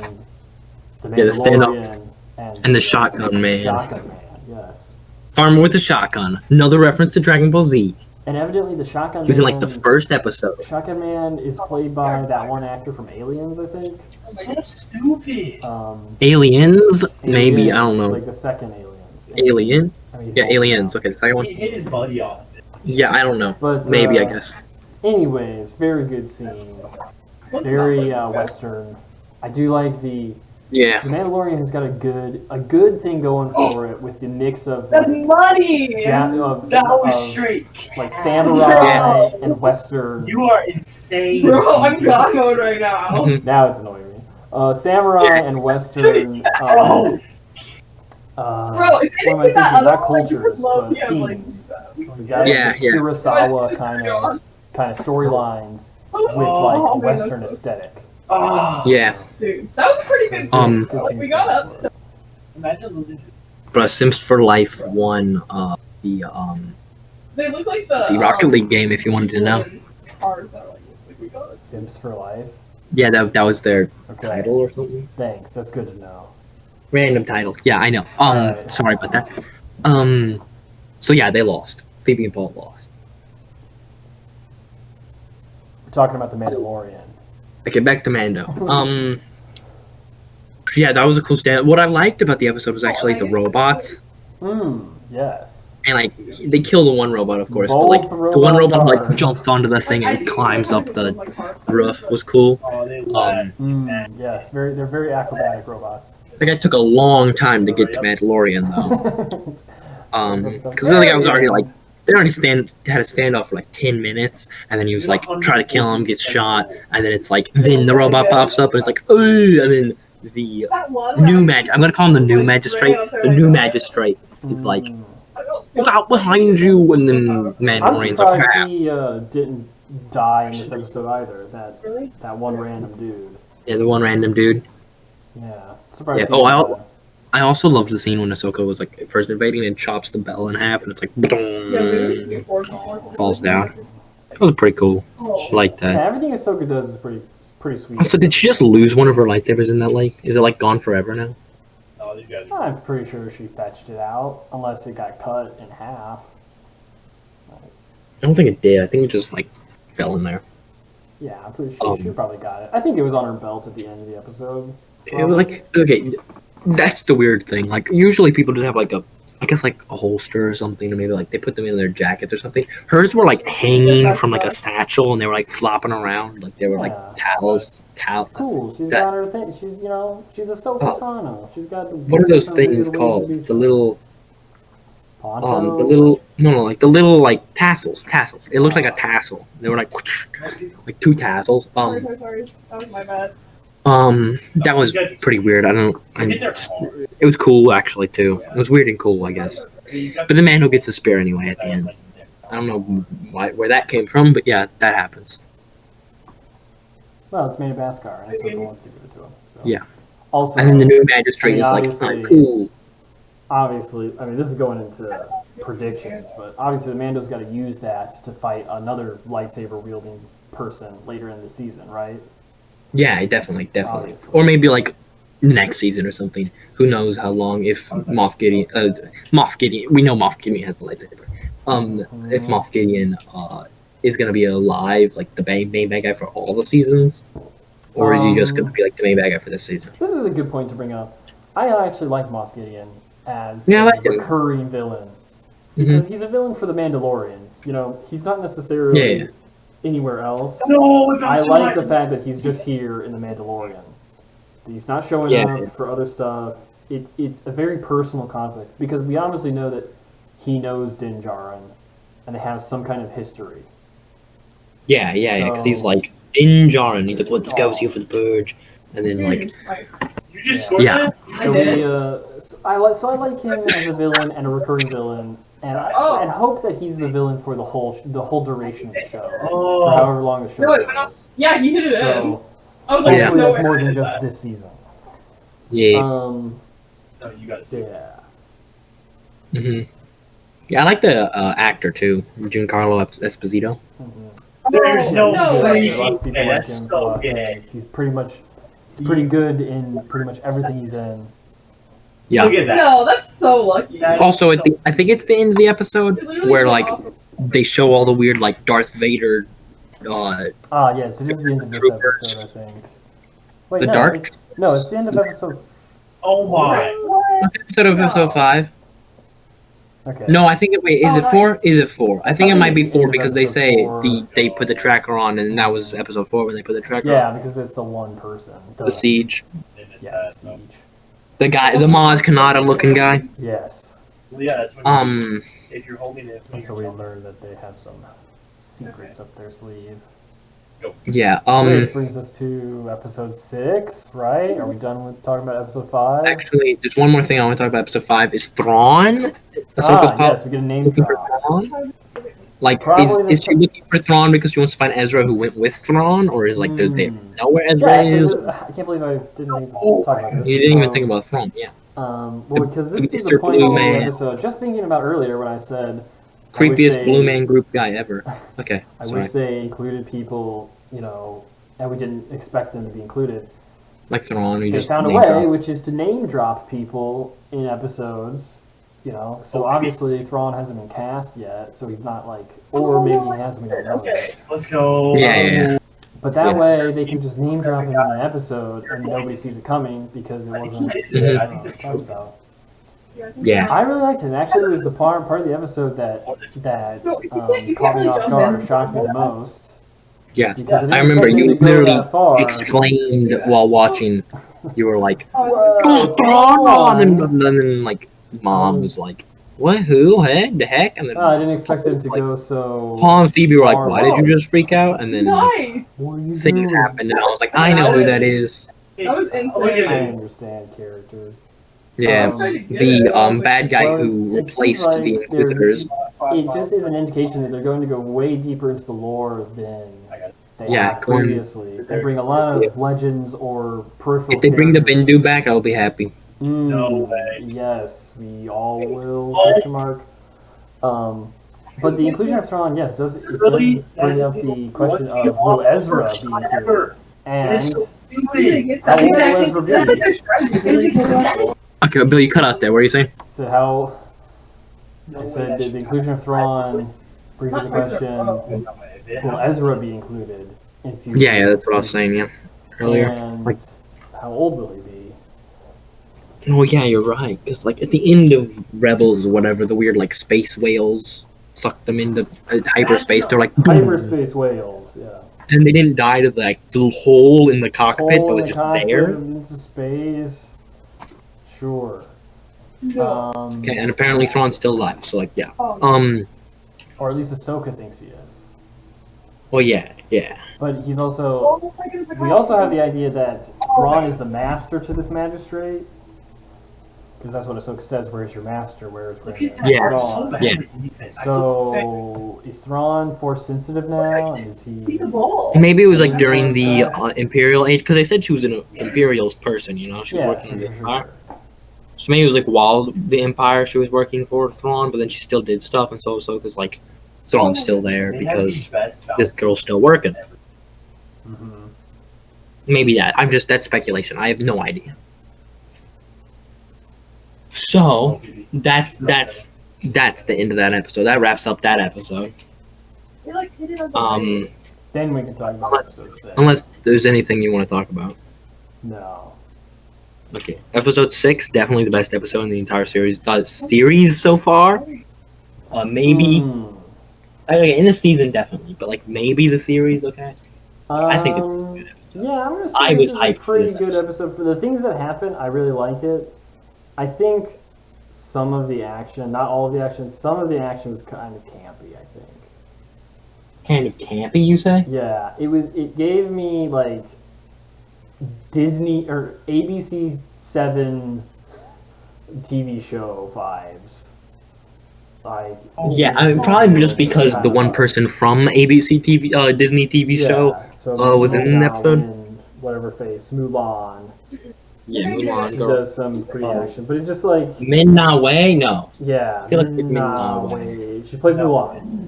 the Yeah, the standoff. Mandalorian And the Shotgun Man. Shotgun Man, yes. Farmer with a shotgun. Another reference to Dragon Ball Z. And evidently the Shotgun He was in like Man, the first episode. Shotgun Man is played by that one actor from Aliens, I think. So stupid. Aliens? Maybe, I don't Aliens, know. Like the second Aliens. Alien? I mean, he's Yeah, old Aliens. now. Okay, the second one. He hit his buddy off. Yeah, I don't know. But, Maybe, I guess. Anyways, very good scene. Very Western. I do like the Yeah. Mandalorian has got a good thing going for it with the mix of That's money. That was straight. like samurai Yeah. and Western. You are insane. Bro, I'm God mode right now. Now it's annoying me. Samurai and Western. Oh. Bro, if what am I anything, that thinking? other Not one, you cultures, would love but him, like, themes. So you got Yeah, the yeah. Kurosawa kind of storylines with like a Oh, man, Western that's- aesthetic. Oh. Yeah. Dude, that was a pretty good. So Um, good things we got going up. for it. Imagine losing to but Sims for Life won They look like the the Rocket League game. If you wanted to know, Cars that are like, looks like we got it. Sims for Life. yeah, that was their Okay. title or something. Thanks. That's good to know. Random title. Yeah, I know. Alright. Sorry about that. So yeah, they lost. Phoebe and Paul lost. We're talking about the Mandalorian. Okay, back to Mando. Yeah, that was a cool stand. What I liked about the episode was actually the robots, Yes. and like they kill the one robot, of course, but Both like the one robot robot like guards. jumps onto the thing and climbs up the roof was cool. Oh, they left. Yes. They're very acrobatic robots. Like it took a long time to get to Mandalorian though, because the other guy was already like they already had a standoff for like 10 minutes, and then he was like try to kill him, gets shot, and then it's like then the robot pops up and it's like ugh, and then the new I'm gonna call him the new magistrate. The new magistrate is like look out behind you, and then I'm Mandalorian's like surprised he didn't die in this episode either. That one random dude. yeah, the one random dude. Yeah. Surprised. Yeah. he Oh, didn't die. I also loved the scene when Ahsoka was like first invading and chops the bell in half, and it's like falls down. That was pretty cool. I like Yeah, that. everything Ahsoka does is pretty sweet. Also, did she just lose one of her lightsabers in that lake? Is it like gone forever now? Oh, these guys. I'm pretty sure she fetched it out, unless it got cut in half. I don't think it did. I think it just like fell in there. Yeah, I'm pretty sure she probably got it. I think it was on her belt at the end of the episode. It was like okay, that's the weird thing. Like usually people just have like I guess like a holster or something, or maybe like they put them in their jackets or something. Hers were like hanging from like a satchel, and they were like flopping around, like they were like towels. She's cool. She's that- got her thing. She's she's Ahsoka Tano. She's got the What are those different things weird ways called? to do The shit. little Poncho? the little like the little like tassels. It looked like a tassel. They were like two tassels. Sorry. That was my bad. That was pretty weird. It was cool actually too. It was weird and cool, I guess. But the man who gets the spear anyway at the end. I don't know where that came from, but yeah, that happens. Well, it's made of Beskar, and Ahsoka wants to give it to him. So. Yeah. Also, And then the new magistrate I mean, is like, obviously- cool. obviously, I mean, this is going into predictions, but obviously, the Mando's got to use that to fight another lightsaber wielding person later in the season, right? Yeah, definitely. Obviously. Or maybe like next season or something. Who knows how long? If Moff Gideon, we know Moff Gideon has the lightsaber. If Moff Gideon is gonna be alive, like the main bad guy for all the seasons, or is he just gonna be like the main bad guy for this season? This is a good point to bring up. I actually like Moff Gideon as Yeah, I a like him. recurring villain because he's a villain for the Mandalorian. You know, he's not necessarily Yeah. anywhere else. No, it I got like so the fact that he's just here in the Mandalorian. He's not showing Yeah. up for other stuff. It's a very personal conflict because we obviously know that he knows Din Djarin and they have some kind of history. Yeah, because he's So- like in Djarin. He's like, let's go see you for the purge, and then like, Nice. You just scored Yeah. that? So, did. I like him as a villain and a recurring villain, and and hope that he's the villain for the whole duration of the show, for Oh. however long the show No, it went goes. Yeah, he hit it in. So I was like, Yeah. hopefully no that's way. more than just this season. yeah. Oh, you guys. Yeah. Yeah, I like the actor too, Giancarlo Esposito. There's no No way. way. There are lots of people Hey, like that's him for a so lot of gay. things. He's pretty good in pretty much everything he's in. Yeah. Look at that. No, that's so lucky. That- Also, I think it's the end of the episode Literally where went like off. they show all the weird like Darth Vader. Yes, it is the end of this Troopers. episode, I think. Wait, The no, Dark? it's the end of episode. Oh my. What's episode of episode 5? Okay. No, I think is it 4? nice. Is it 4? I think it might be it's 4 end of because they episode say 4. they put the tracker on, and that was episode 4 when they put the tracker Yeah, on. because it's the one person. The siege. And it's Yeah, sad, the so- siege. The guy, the Maz Kanata looking guy. Yes. Well, yeah, that's when if you're holding it. And so we learned that they have some secrets up their sleeve. Yeah. This brings us to episode 6, right? Are we done with talking about episode 5? Actually, there's one more thing I want to talk about. Episode 5 is Thrawn. Ahsoka's Yes, we get a name looking for drop. Thrawn. Like, Probably is she looking for Thrawn because she wants to find Ezra who went with Thrawn, or is like they know where Yeah, Ezra actually, is? I can't believe I didn't even Oh, talk about this. You didn't even think about Thrawn, yeah. Well, because this is the Mr. point Blue of the Man. episode. Just thinking about earlier when I said Creepiest Blue Man group guy ever. Okay, I sorry. wish they included people, and we didn't expect them to be included. Like Thrawn, we They just found a name way, drop. which is to name drop people in episodes. So obviously Thrawn hasn't been cast yet, so he's not or maybe he has, we don't know yet. Let's go. Yeah. But that Yeah. way they can just name drop him in an episode and nobody sees it coming because it wasn't talked about. Yeah. I really liked it. And actually, it was the part of the episode that caught me off guard, shocked me the most. Yeah. Because I I didn't remember expect them you to go literally that far. exclaimed while watching. You were like, Whoa, Thrawn! And then Mom was like, what? Who? Hey, the heck? And then I didn't expect them to go so. Paul and Phoebe were like, far why did you just freak out? And then Nice. What are you things doing? happened, and I was like, I know who that is. That was I insane. understand characters. Yeah, the bad guy Well, who it seems replaced like the they're- Inquisitors. It just is an indication that they're going to go way deeper into the lore than they Yeah, have going- previously. They bring a lot of legends or peripheral. If they bring the characters. Bindu back, I'll be happy. No way. Yes, we all will. Question mark. But the inclusion of Thrawn, yes, does bring up the question of will Ezra be included? And how old will Ezra be? Okay, Bill, you cut out there. What are you saying? So how? I said that the inclusion of Thrawn brings up the question: will Ezra be included in future? Yeah, that's what I was saying. Yeah, earlier. And Like- how old will he be? Oh yeah, you're right. Because at the end of Rebels or whatever, the weird space whales sucked them into hyperspace. They're like, Hyperspace whales, yeah. and they didn't die to the hole in the cockpit that Hole in was the just cockpit there. into space. Sure. Okay, and apparently Thrawn's still alive. So yeah. Oh. Or at least Ahsoka thinks he is. Well, yeah. But he's also. We also have the idea that Thrawn is the master to this magistrate. Because that's what Ahsoka says. Where's your master? Where's Yeah. Thrawn? Yeah. So is Thrawn force sensitive now? And is he? Maybe it was during the Imperial age, because they said she was an Imperial's person. She was working in the Empire. So maybe it was while the Empire she was working for Thrawn, but then she still did stuff, and so Ahsoka's Thrawn's still there because this girl's still working. Mm-hmm. Maybe that. That's speculation. I have no idea. So that's the end of that episode. That wraps up that episode. Then we can talk about episode 6. Unless there's anything you want to talk about. No. Okay, episode 6, definitely the best episode in the entire series. Series so far. Maybe. Okay, in the season, definitely, but maybe the series. Okay. I think it's a good episode. Yeah, I'm gonna say I this was is a hyped for pretty this good episode. episode. For the things that happen, I really like it. I think some of the action, not all of the action, some of the action was kind of campy, I think. Kind of campy, you say? Yeah, it gave me Disney or ABC 7 TV show vibes. Yeah, probably just because the one person from ABC TV, Disney TV show, was in the episode. Whatever face, Mulan. Yeah, She Mulan girl. does some pretty action, but it just Min Na Wei? No. yeah. I feel like it's nah, Min Na wait. She plays Mulan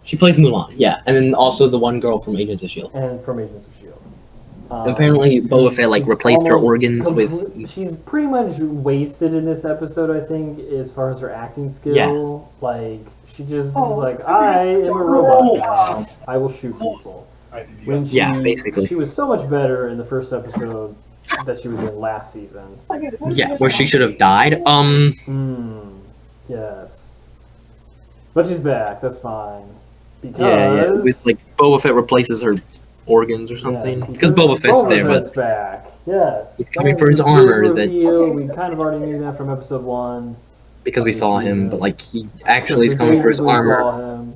She plays Mulan, yeah. And then also the one girl from Agents of S.H.I.E.L.D. and from Agents of S.H.I.E.L.D. Apparently Boba Fett she's replaced her almost organs with... She's pretty much wasted in this episode, I think, as far as her acting skill. She just is I am a robot now. I will shoot people. When basically. She was so much better in the first episode that she was in last season. Yeah, where she should have died. Yes. But she's back, that's fine. Yeah, with Boba Fett replaces her organs or something. Because Boba Fett's there, Fett's but back. Yes. he's coming That for was his a big armor reveal. We kind of already knew that from episode 1. because we this saw him, season. but he actually is We coming for his basically armor. saw him.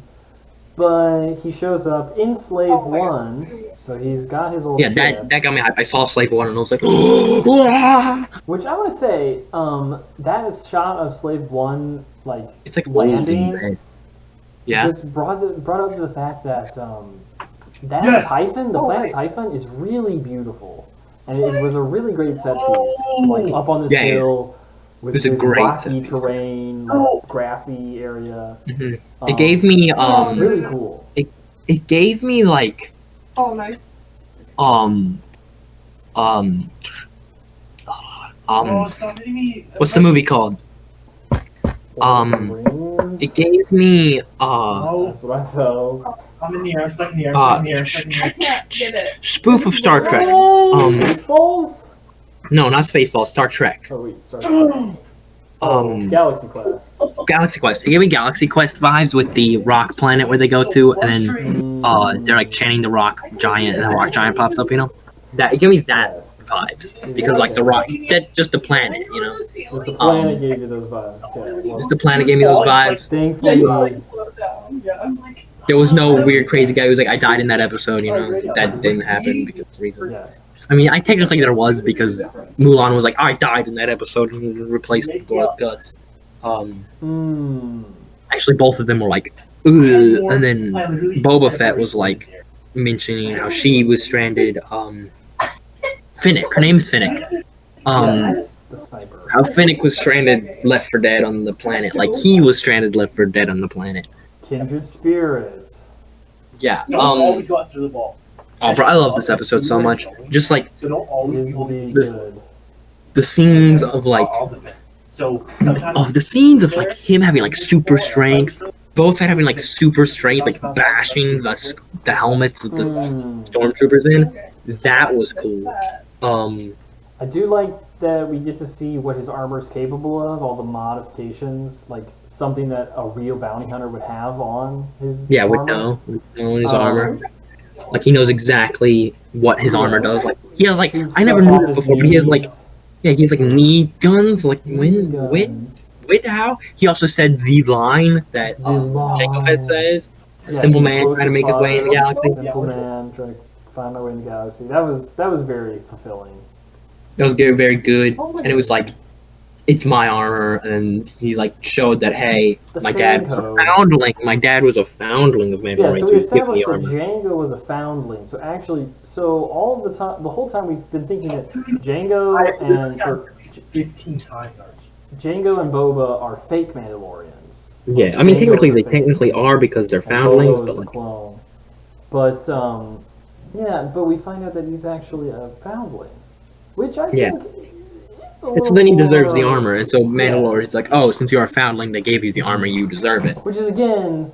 But he shows up in Slave 1, so he's got his old Yeah, ship. that got me hyped. I saw Slave 1 and I was like, "Ah!" Which I want to say, that is shot of Slave 1, It's like landing. old and yeah. Just brought up the fact that that Yes! Typhon, the planet Typhon, is really beautiful, and it was a really great set piece. Up on this Yeah, yeah. hill, with It was a this great rocky set piece. terrain, like, grassy area. Mhm. It gave me really cool. it gave me like Oh, nice. um Oh, stop hitting me. what's the movie called? Lord of the Rings. It gave me Oh, That's what I felt. I'm in the air. I'm stuck in the air. I'm stuck in the air. I'm stuck in the I air. can't get it. spoof of Star Trek. Spaceballs? No, not Spaceballs, Star Trek. Oh wait, Star Trek. Galaxy Quest. Galaxy Quest. It gave me Galaxy Quest vibes with the rock planet where they go to, and then they're like chanting the rock giant, and the rock giant pops up. You know, that it gave me that Yes. vibes because like the rock, that just the planet. You know, Just the planet gave you those vibes. Okay. Well, just the planet gave me those vibes. thankfully, Slow down. Yeah. There was no weird crazy guy who's like, I died in that episode. You know, that didn't happen because of reasons. yes. I mean, technically there was because Mulan was like, I died in that episode and replaced the guts. Actually, both of them were like, ugh. And then Boba Fett was like mentioning how she was stranded. Finnick, her name's Finnick. Yes, the sniper. How Finnick was stranded, left for dead on the planet, like he was stranded, left for dead on the planet. Kindred spirits. Yeah. Don't always go after the ball. Oh, bro, I love this episode so much. Just like So don't always Is go. indeed This- good. the scenes of like, I'll defend. So sometimes. oh, the scenes of like him having like super strength, Boba Fett having like super strength, like bashing the helmets of the stormtroopers in. That was cool. I do like that we get to see what his armor is capable of, all the modifications, like something that a real bounty hunter would have on his Yeah, armor. would know his armor. Like he knows exactly what his armor does. Like he has like Shoots I never stuff knew off that his before, but he has like knees. yeah, he has like knee guns. Like Knee when guns. how? He also said the line that The line. Jango Fett says. Yes, Simple he man quotes trying to his make his way in the father. galaxy. Simple man trying to find my way in the galaxy. That was very fulfilling. That was very, very good. And it was like, it's my armor. And he like showed that, hey, The my dad was a Shanko. foundling. My dad was a foundling of Yeah, Mandalorian. so so we he's giving me established that armor. Django was a foundling. So actually, all of the time, the whole time we've been thinking that Django and or 15 times. Django and Boba are fake Mandalorians. Yeah, I mean, Jango technically is a they fake. technically are because they're And foundlings, Boba but is a like, clone. But yeah, but we find out that he's actually a foundling, which I Yeah. think it's a and so then he little deserves the more- armor. And so Mandalorian's Yes. like, oh, since you're a foundling, they gave you the armor, you deserve it. Which is again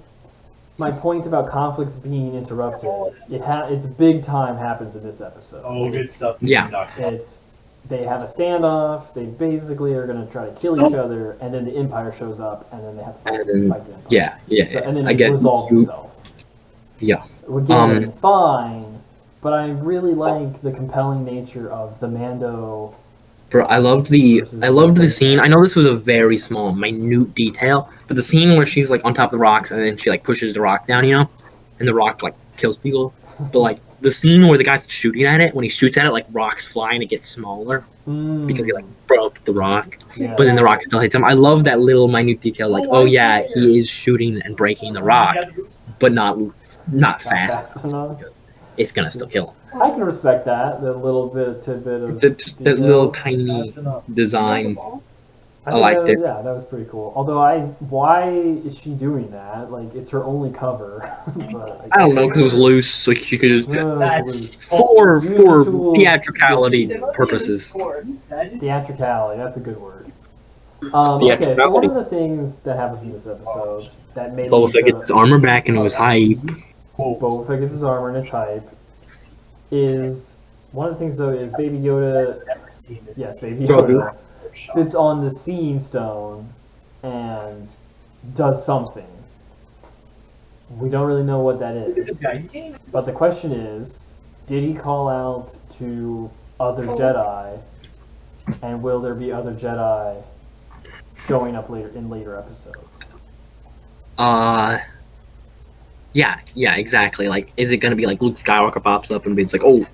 my point about conflicts being interrupted. It's big time happens in this episode. Oh, good stuff. Yeah. It's they have a standoff. They basically are going to try to kill each other, and then the Empire shows up, and then they have to fight, And then- fight the Empire. Yeah, yeah, So, and then I it get resolves you. itself. Yeah. Again, fine, but I really like the compelling nature of the Mando. Bro, I loved the scene. I know this was a very small, minute detail, but the scene where she's like on top of the rocks and then she like pushes the rock down, you know, and the rock like kills people. But like the scene where the guy's shooting at it, when he shoots at it, like rocks fly and it gets smaller because he like broke the rock, Yeah. but then the rock still hits him. I love that little minute detail. Like, oh yeah, he is shooting and breaking the rock, but not Not fast. enough. It's gonna still kill him. I can respect that. The little tidbit of Just that detail. little tiny That's enough. design. I think liked it. Yeah, that was pretty cool. Although why is she doing that? Like, it's her only cover. But I don't know because it was loose, so she could just That's for Use the tools. theatricality purposes. Theatricality, that's a good word. Okay, so one of the things that happens in this episode that made Boba Fett gets his armor back and it was hype. Boba Fett gets his armor and it's hype. Is one of the things though is Baby Yoda. Yes, Baby Yoda sits on the Seeing Stone and does something. We don't really know what that is. But the question is, did he call out to other Jedi? And will there be other Jedi showing up later episodes? Yeah, exactly. Like, is it gonna be like Luke Skywalker pops up and it's like, oh,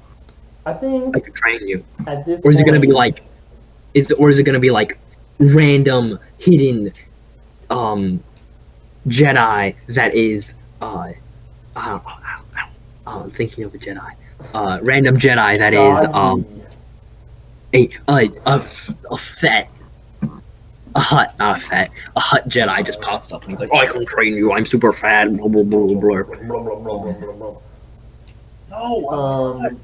I think I could train you, at this or is it gonna point- be like, is it gonna be like random hidden, Jedi that is I'm thinking of a Jedi, random Jedi that is Doggy. a Fett a Hut, not a fat, a Hut Jedi just pops up and he's like, "Oh, I can train you. I'm super fat." Blah blah blah blah. Blah, blah, blah, blah, blah, blah. No.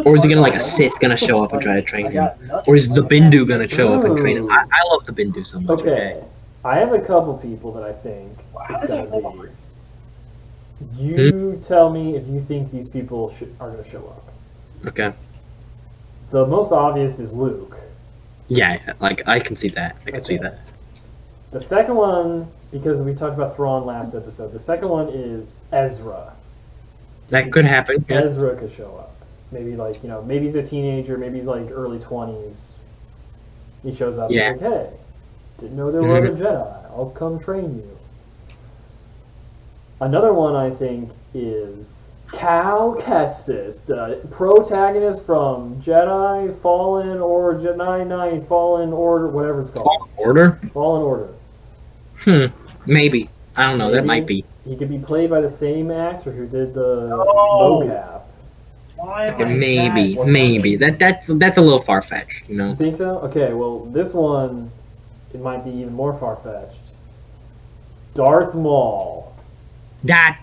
Or is he gonna like a Sith gonna show up and try to train him? Or is the Bindu gonna show up and train him? I love the Bindu so much. Okay, I have a couple people that I think it's gonna be. You tell me if you think these people are gonna show up. Okay. The most obvious is Luke. Yeah, like I can see that. I can see that. The second one, because we talked about Thrawn last episode, the second one is Ezra. That could happen. Yeah. Ezra could show up. Maybe like, maybe he's a teenager, maybe he's like early 20s. He shows up Yeah. and he's like, hey, didn't know there were other Jedi. I'll come train you. Another one I think is Cal Kestis, the protagonist from Jedi Fallen or Jedi Knight Fallen Order, whatever it's called. Fallen Order? Fallen Order. Maybe. I don't know. That might be. He could be played by the same actor who did the No. mocap. Why? Okay, maybe. That's a little far fetched, you know. You think so? Okay, well, this one, it might be even more far-fetched. Darth Maul. That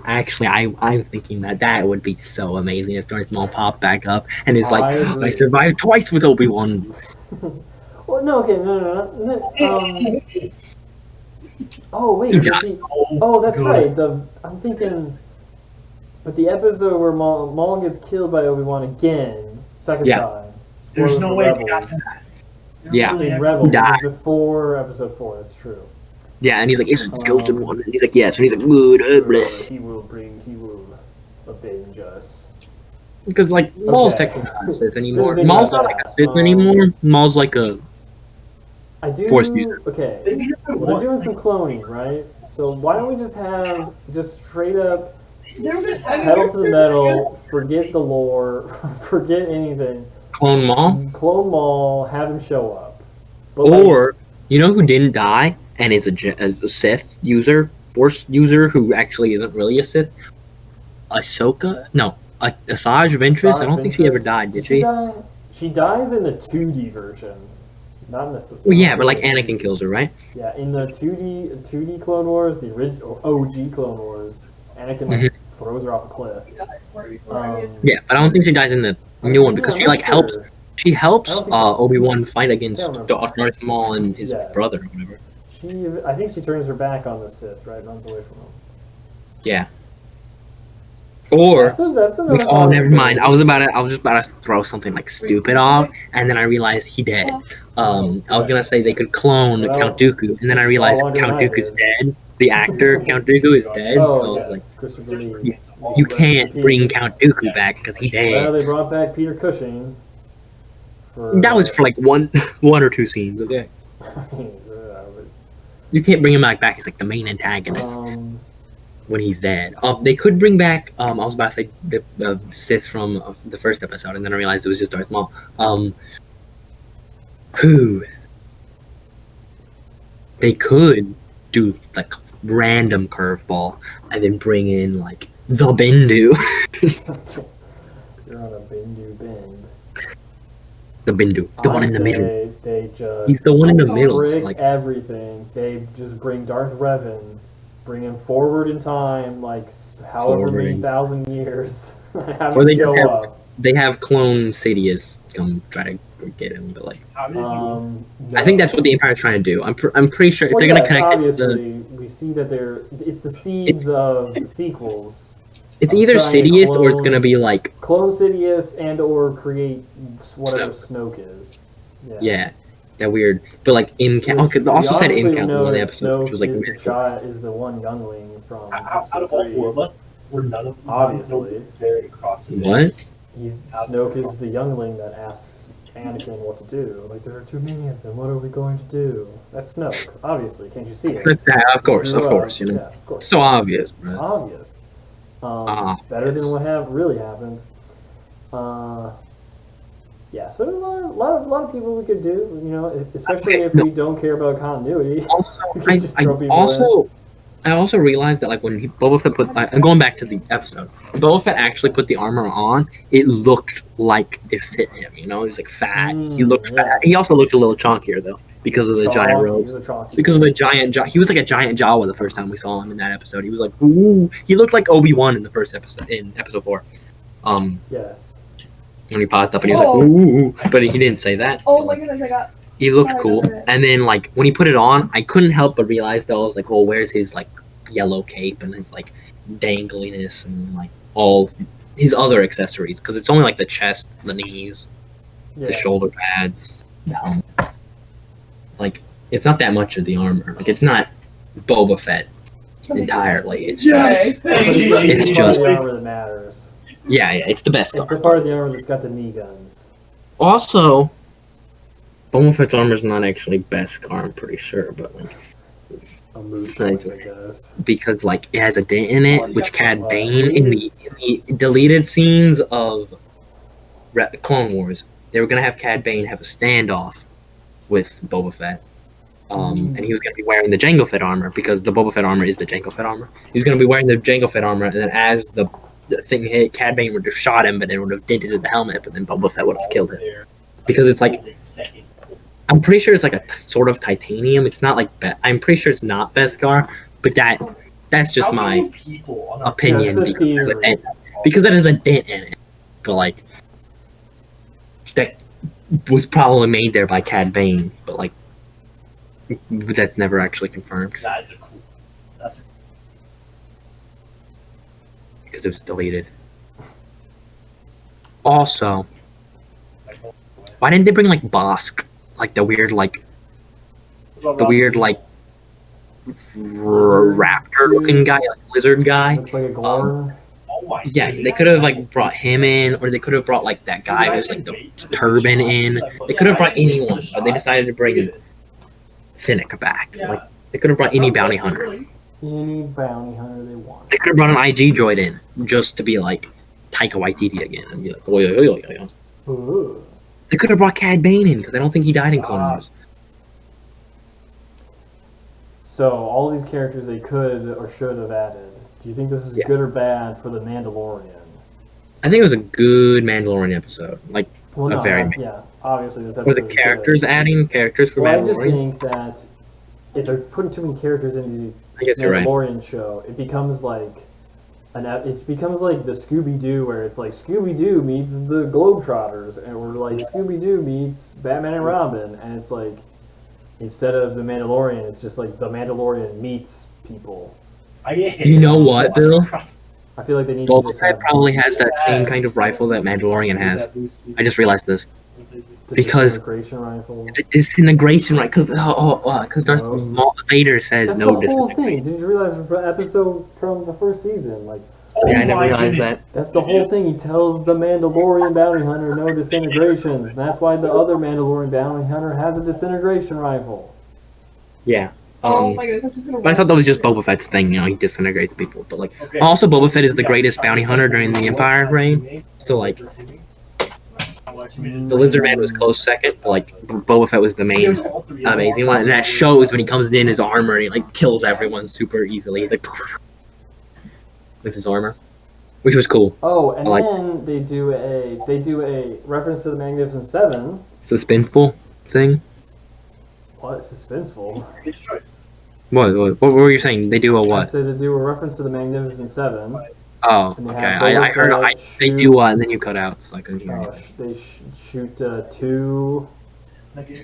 actually, I'm thinking that would be so amazing if Darth Maul popped back up and is like, agree. I survived twice with Obi-Wan. Well, no, okay, no. Oh, wait, that's right. I'm thinking, but the episode where Maul gets killed by Obi-Wan again, second time. There's Spoilers no for way Rebels. they got that. Yeah. In Rebels, Die. it was before episode 4, that's true. Yeah, and he's like, "Is it the chosen one?" And he's like, "Yes." And he's like, "Blah." He will avenge us. Because like Maul's Okay. technically not a Sith anymore. They Maul's got not like a that. Sith anymore. Maul's like a I do. Force user. Okay. They need to Well, they're doing some cloning, right? So why don't we just straight up pedal to the metal, forget the lore, forget anything, clone Maul. clone Maul, have him show up. But Or you know who didn't die and is a Sith user, Force user who actually isn't really a Sith? Ahsoka? No, Asajj Ventress. I don't think she ever died, did she? die? She dies in the 2D version, not in the. Well, yeah, but like Anakin kills her, right? Yeah, in the 2D Clone Wars, the original OG Clone Wars, Anakin like throws her off a cliff. Yeah, but I don't think she dies in the new one because Yeah, she I'm like not helps. sure. She helps I don't think so. Obi-Wan fight against I don't remember. Darth Maul and his Yes. brother or whatever. I think she turns her back on the Sith, right? Runs away from him. Yeah. Or That's another like, oh, never mind. I was just about to throw something like stupid off, and then I realized he dead. I was gonna say they could clone Well, Count Dooku, and then I realized all under Count my Dooku's head. dead. The actor Count Dooku is dead. Oh, So I was yes, Christopher Lee. like, you can't bring Count Dooku back because he Well, dead. they brought back Peter Cushing. For, That was for like one or two scenes. Okay, you can't bring him back. He's like the main antagonist when he's dead. They could bring back. I was about to say the Sith from the first episode, and then I realized it was just Darth Maul. Who? They could do like random curveball and then bring in like the Bindu. You're on a Bindu bend. The Bindu, the one in the I middle. say They just He's the one in the middle. brick Like everything. They just bring Darth Revan, bring him forward in time, like however many Forward. thousand years. Have Or him they show have- up. they have clone Sidious come try to get him, but like How does I think that's what the Empire's trying to do. I'm pretty sure if Well, they're gonna yes, connect it to obviously, we see that it's the seeds of the sequels. it's either trying to Sidious or it's clone- gonna be like Clone Sidious and or create whatever Snoke. Snoke is. yeah, that weird. But like in count, Which they also we said in obviously count know one of the that episodes, which was like Snoke is the one youngling from out episode of all 3. four of us, we're none of them. Obviously. Very across the what? Snoke is the youngling that asks Anakin what to do. Like, there are too many of them. What are we going to do? That's Snoke. Obviously, can't you see it? Of course, Grew up. you know, Yeah, of course. it's so obvious, It's bro. obvious. Better than what really happened. Yeah, so a lot of people we could do, you know, especially if we don't care about continuity. Also, We could just throw people I also realized that like when Boba Fett put, I'm going back to the episode. When Boba Fett actually put the armor on, it looked like it fit him. You know, he was like fat. He looked fat. yes. He also looked a little chunkier though. because of the giant He robes. was a chalky. Because of the giant jaw. He was like a giant Jawa the first time we saw him in that episode. He was like, ooh. He looked like Obi-Wan in the first episode, in episode 4. Yes. When he popped up and he was like, ooh. But he didn't say that. Oh my goodness, I got. He looked cool. And then, like, when he put it on, I couldn't help but realize, though, I was like, well, where's his, like, yellow cape and his, like, dangliness and, like, all his other accessories? Because it's only, like, the chest, the knees, Yeah. the shoulder pads, the helmet. Like, it's not that much of the armor. Like, it's not Boba Fett entirely. It's just, It's It's the part of just- the armor that matters. yeah, it's the best It's the armor. part of the armor that's got the knee guns. Also, Boba Fett's armor is not actually Beskar, I'm pretty sure, but, like, A moose Right. point, I guess. because, like, it has a dent in it, which Cad Bane, in the deleted scenes of Clone Wars, they were going to have Cad Bane have a standoff with Boba Fett. And he was going to be wearing the Jango Fett armor, because the Boba Fett armor is the Jango Fett armor. He was going to be wearing the Jango Fett armor, and then as the thing hit, Cad Bane would have shot him, but it would have dented the helmet, but then Boba Fett would have killed him. Because it's like, I'm pretty sure it's like a sort of titanium. It's not like, I'm pretty sure it's not Beskar, but that's just my opinion, That's the because, theory. because that is a dent in it. But like, that was probably made there by Cad Bane, but like, that's never actually confirmed That's a cool. That's because it was deleted. Also, why didn't they bring like Bosk, like the weird like raptor looking guy, like lizard guy? Looks like a Gorn. Oh my Yeah, they could have like brought him in, or they could have brought like that guy who's like the turban in. They could have brought anyone, but they decided to bring Finnick back. Yeah. Like, they could have brought any bounty hunter. Any bounty hunter they want. They could have brought an IG droid in just to be like Taika Waititi again and be like, oh, yeah. Ooh. They could have brought Cad Bane in because I don't think he died in Clone Wars. So all these characters they could or should have added. Do you think this is Yeah. good or bad for the Mandalorian? I think it was a good Mandalorian episode. Like, Well, A no, very- yeah, obviously this were episode the is characters good. adding characters for Well, I just Mandalorian? think that if they're putting too many characters into these I guess you're right. Mandalorian show, it becomes like the Scooby Doo, where it's like Scooby Doo meets the Globetrotters, and we're like Scooby Doo meets Batman and Robin, and it's like instead of the Mandalorian, it's just like the Mandalorian meets people. You know what, Bill? I feel like they need to Boba just Fett have probably has that same kind of rifle that Mandalorian has. I just realized this. the because- disintegration rifle. The disintegration, right? Because Darth No. Vader says That's no the whole disintegration. thing. Didn't you realize from the episode from the first season? Like Yeah, I never realized that. that's the whole thing. He tells the Mandalorian bounty hunter no disintegrations. And that's why the other Mandalorian bounty hunter has a disintegration rifle. Yeah. Oh my goodness, I'm just gonna. But I thought that was just Boba Fett's thing. You know, he disintegrates people. But like, also Boba Fett is the greatest bounty hunter during the Empire reign. So like, the Lizard Man was close second. But like, Boba Fett was the main amazing one, and that shows when he comes in his armor, he like kills everyone super easily. He's like with his armor, which was cool. Oh, and Like- then they do a reference to the Magnificent Seven. Suspenseful thing. What suspenseful? What were you saying? They do a I what? said they do a reference to the Magnificent Seven. Oh, And they okay. have I Boba heard. Fett They shoot- do and then you cut out, so I couldn't hear you. They shoot two.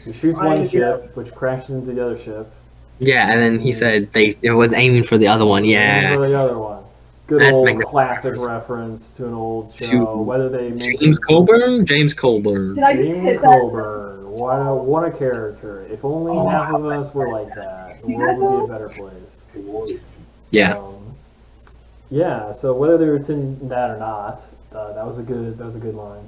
He shoots one ship, which crashes into the other ship. Yeah, and then he said it was aiming for the other one. And Yeah. for the other one. Good That's old Magnificent classic Seven. reference to an old show. To Whether they make James Colburn. James Colburn. Did I just James hit that? Colburn. What a character. If only Oh, half of us were like that, the See world that, would be though? a better place. Yeah. Yeah, so whether they were intending that or not, that was a good line.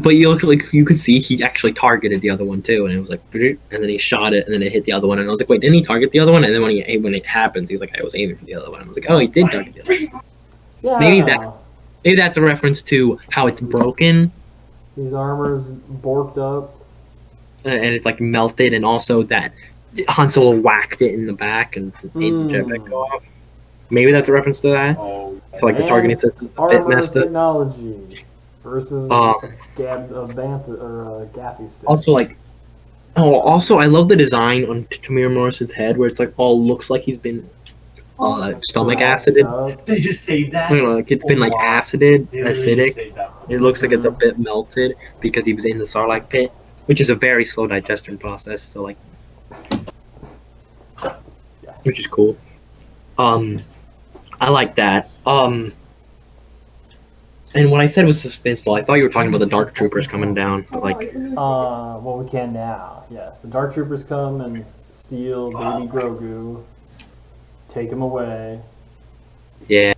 But you look like you could see he actually targeted the other one too, and it was like, and then he shot it, and then it hit the other one, and I was like, wait, didn't he target the other one? And then when it happens, he's like, I was aiming for the other one. I was like, oh, he did target the other one. Yeah. Maybe that's a reference to how it's broken These armors borked up. and it's like melted, and also that Han Solo whacked it in the back and made the jetpack go off. Maybe that's a reference to that. So like the targeting Advanced system a bit armor messed up. technology versus Um, Gaffy stick. Also, like Oh, also, I love the design on Tamir Morrison's head, where it's like all looks like he's been stomach acided. They just say that. I don't know, like it's been like Wow. acided, They literally acidic. just say that. It looks like it's a bit melted because he was in the Sarlacc pit, which is a very slow digestion process. So like, Yes. which is cool. I like that. And what I said was suspenseful. I thought you were talking about the Dark Troopers coming down, but like, Well, we can now. Yes, the Dark Troopers come and steal baby Grogu, take him away. yeah,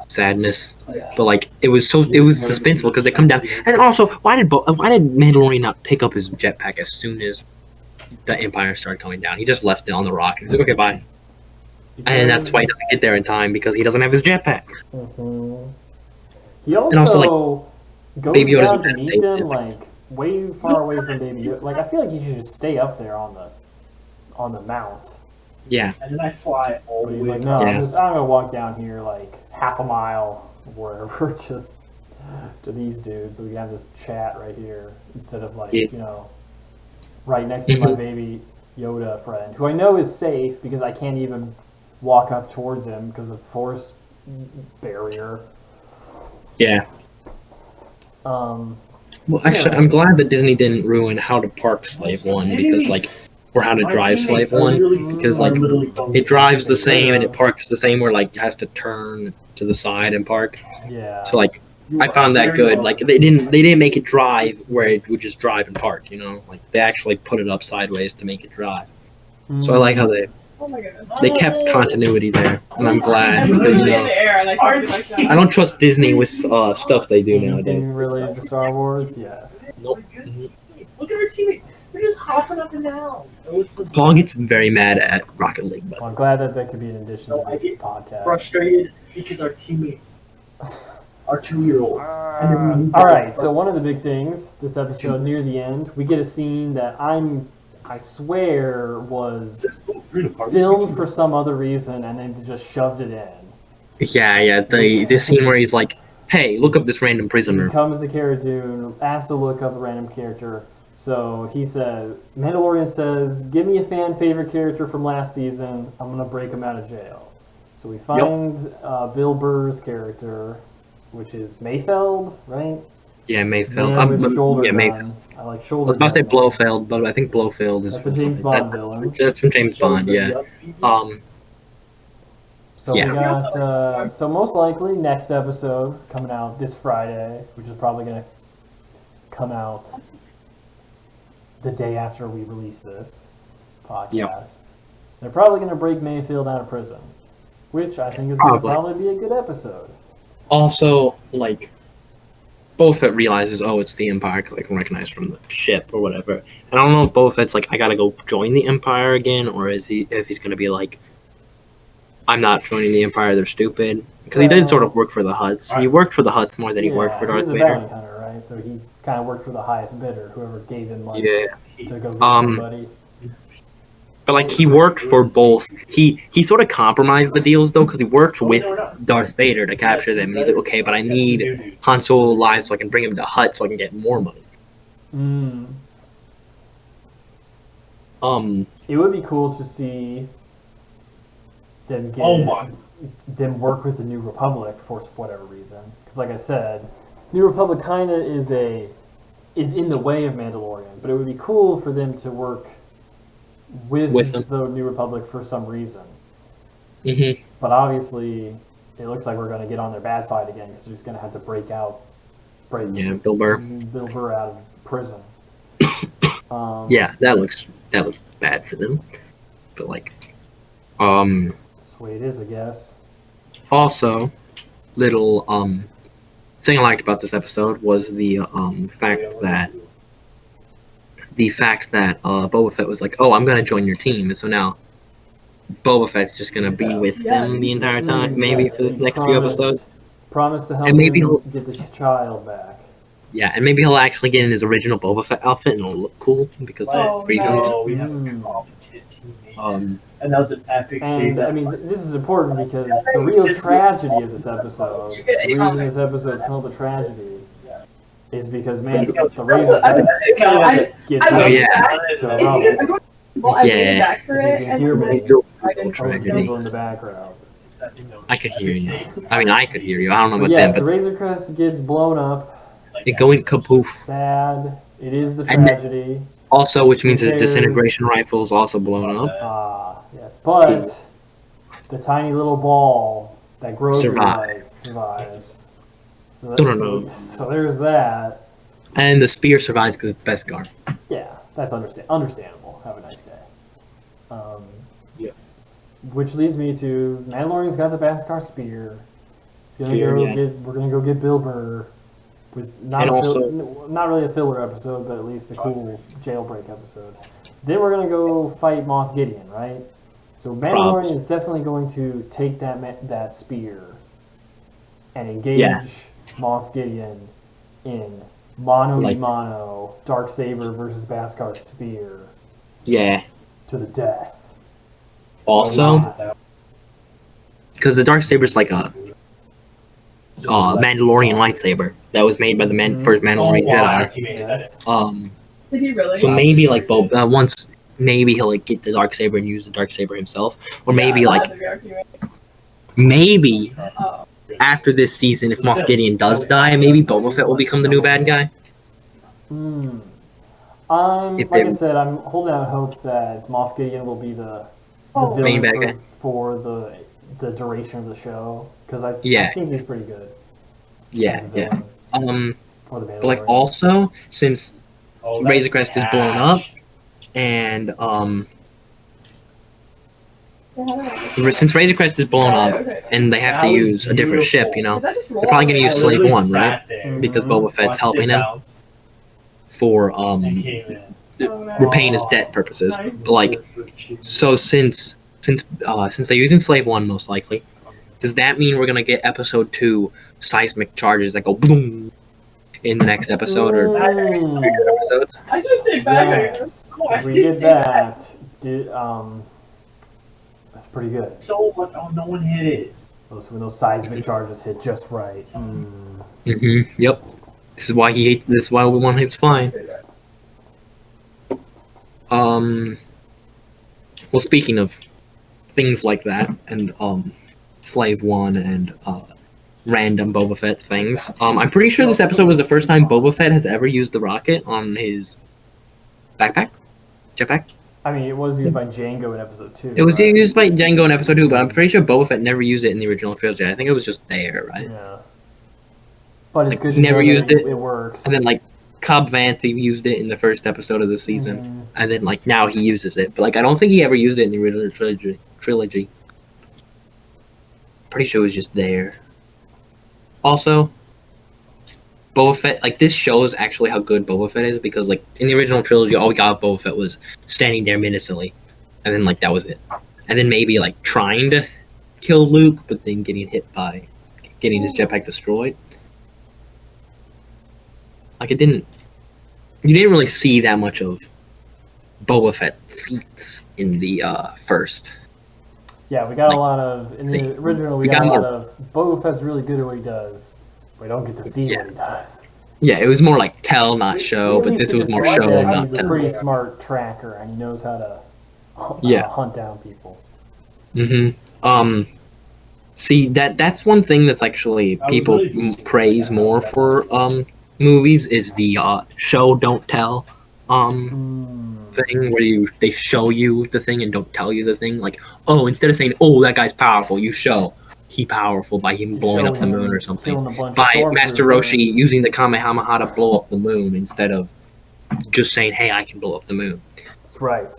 sadness. But like, it was suspenseful because they come down. And also, why did Mandalorian not pick up his jetpack as soon as the Empire started coming down? He just left it on the rock and he's like, okay, bye. And that's why he doesn't get there in time because he doesn't have his jetpack. Mm-hmm. He also, And also, goes Baby Yoda's down to a meet bad them thing. like way far away from Baby Yoda. Like I feel like he should just stay up there on the mount. Yeah, And then I fly all But the he's way. like, no, Yeah. I'm gonna walk down here like half a mile wherever to these dudes so we can have this chat right here instead of like Yeah. right next to my baby Yoda friend who I know is safe because I can't even walk up towards him because of force barrier. yeah. Um, Well, actually, I'm glad that Disney didn't ruin How to Park Slave 1 because like, or How to Drive Slave 1 because like, it drives the same and it parks the same where like it has to turn to the side and park. yeah. So like, I found that good. Like they didn't make it drive where it would just drive and park. Like they actually put it up sideways to make it drive. So I like how Oh my goodness. they kept continuity there, and I'm glad I'm because literally in the air and I can't do like that. I don't trust Disney with stuff they do nowadays. Anything related to Star Wars? Yes. Nope. Look at our teammates. They're just hopping up and down. Paul gets very mad at Rocket League, but Well, I'm glad that could be an addition to I this get podcast. frustrated because our teammates are 2-year-olds. And then we All right, so one of the big things this episode near the end, we get a scene that I swear was filmed for some other reason and then just shoved it in. yeah, this scene where he's like, "Hey, look up this random He prisoner." comes to Cara Dune, asks to look up a random character. So he said, Mandalorian says, give me a fan favorite character from last season. I'm going to break him out of jail. So we find Bill Burr's character, which is Mayfeld, right? Yeah, Mayfeld. Man with shoulder yeah, gun. Mayfeld. I like I shoulder was about to say gun. Blofeld, but I think Blofeld is That's a from James something- Bond villain. That's from James Bond. Yeah. So Yeah. we got, so most likely next episode coming out this Friday, which is probably going to come out the day after we release this podcast. Yep. They're probably going to break Mayfield out of prison, which I think is going to Probably. probably be a good episode. Also, like, Boba Fett realizes, oh, it's the Empire, like recognized from the ship or whatever. And I don't know if Boba Fett's like, I gotta go join the Empire again, or if he's gonna be like, I'm not joining the Empire, they're stupid. Because he did sort of work for the Hutts. He worked for the Hutts more than he worked for Darth He's a Vader. bounty hunter, right? So he kind of worked for the highest bidder, whoever gave him money Yeah. to go see somebody. But like he worked for both. He sort of compromised the deals though, because he worked with Darth Vader to capture them. And he's like, okay, but I need Han Solo alive so I can bring him to Hutt so I can get more money. It would be cool to see them them work with the New Republic for whatever reason. Because, like I said, New Republic kind of is in the way of Mandalorian, but it would be cool for them to work with them. the New Republic for some reason. Mm-hmm. But obviously, it looks like we're going to get on their bad side again because they're just going to have to break Yeah, Bill Burr. Bill Burr out of prison. Yeah, that looks bad for them. But like, That's the way it is, I guess. also, little thing I liked about this episode was the fact that Boba Fett was like, oh, I'm gonna join your team, and so now Boba Fett's just gonna be with them the entire time, maybe for this next few episodes. Promise to help And maybe him he'll- get the child back. Yeah, and maybe he'll actually get in his original Boba Fett outfit and it'll look cool because Oh, of reasons. Oh, we have a competent teammate. And that was an epic scene. And I mean, this is important because the real tragedy of this episode, the reason this episode is called the tragedy, is because man, the Razor Crest I just- gets I ready yeah. to It's rubble. because I'm going. Well, I Yeah. leaned back for If it, you can and hear me, I didn't Tragedy. people in the background. I could hear you. I mean, I could hear you. I don't know But about yes, them, the but Razor Crest gets blown up. it going kapoof. Sad. It is the And- tragedy. Also, which means his Who cares? disintegration rifle is also blown up. Yes, but the tiny little ball that Grogu Survives. survives. So, No, no, no. so there's that. And the spear survives because it's Beskar. Yeah, that's understandable. Have a nice day. Yeah. Which leads me to Mandalorian's got the Beskar spear. He's gonna Spear, go yeah. we're gonna go get Bill Burr with And also- not really a filler episode, but at least a cool jailbreak episode. Then we're gonna go fight Moff Gideon, right? So Mandalorian Props. is definitely going to take that spear and engage Yeah. Moff Gideon in mano Like- a mano, Darksaber versus Beskar spear Yeah. to the death. Also, because the Darksaber's like a Mandalorian lightsaber that was made by the first Mandalorian Jedi. Yes. Did he really? So maybe like once maybe he'll like get the Darksaber and use the Darksaber himself, or maybe Yeah, like that had to be argument. maybe Oh. after this season, if Moff Gideon does die, maybe Boba Fett will become the new bad guy. Hmm. If Like I they- said, I'm holding out hope that Moff Gideon will be the Oh. Main villain bad guy. for the duration of the show, because I Yeah. think he's pretty good Yeah, as a yeah. villain for the Mandalorian. But like also since Razor Crest is blown up, and since Razor Crest is blown up, and they have to use a different ship, you know, Did that just roll they're probably gonna out? use Slave One, right? Because Mhm. Boba Fett's helping him for Oh, no. repaying his debt purposes. Nice. But like, so since they're using Slave One most likely, does that mean we're gonna get Episode 2 seismic charges that go boom in the next episode or Mm. future episodes? I should have stayed back. Yes. Oh, I If we should get stay back. that, that's pretty good. So much. Oh, no one hit it. When those seismic charges hit just right. Mm. Yep. This is why this is why we want him to fly. Well, speaking of things like that, and Slave One and random Boba Fett things, I'm pretty sure this episode was the first time Boba Fett has ever used the rocket on his jetpack. I mean, it was used by Django in episode 2. It was right? used by Django in episode 2, but I'm pretty sure Boba Fett never used it in the original trilogy. I think it was just there, right? Yeah. But it's Like, good he to never know used that it, it works. And then like Cobb Vanth used it in the first episode of the season. Mhm. And then like now he uses it, but like I don't think he ever used it in the original trilogy. Pretty sure it was just there. Also, Boba Fett, like this shows actually how good Boba Fett is, because like in the original trilogy, all we got of Boba Fett was standing there menacingly, and then like that was it. And then maybe like trying to kill Luke, but then getting his jetpack destroyed. Like you didn't really see that much of Boba Fett feats in the first. Yeah, we got Like, a lot of... In the original, we we got got a lot more- of... Boba Fett's really good at what he does. We don't get to see Yeah. what he does. Yeah, it was more like tell, not show, At but least this it's was a more select show, that not He's a tell. pretty smart tracker, and he knows how to Yeah. hunt down people. See that's one thing that's actually people praise more for movies is the show don't tell thing where they show you the thing and don't tell you the thing. Like, oh, instead of saying, oh, that guy's powerful, you show he powerful by him blowing up the moon or something. Killing a bunch of By Master stormtroopers. Roshi using the Kamehameha to blow up the moon instead of just saying, hey, I can blow up the moon. That's right.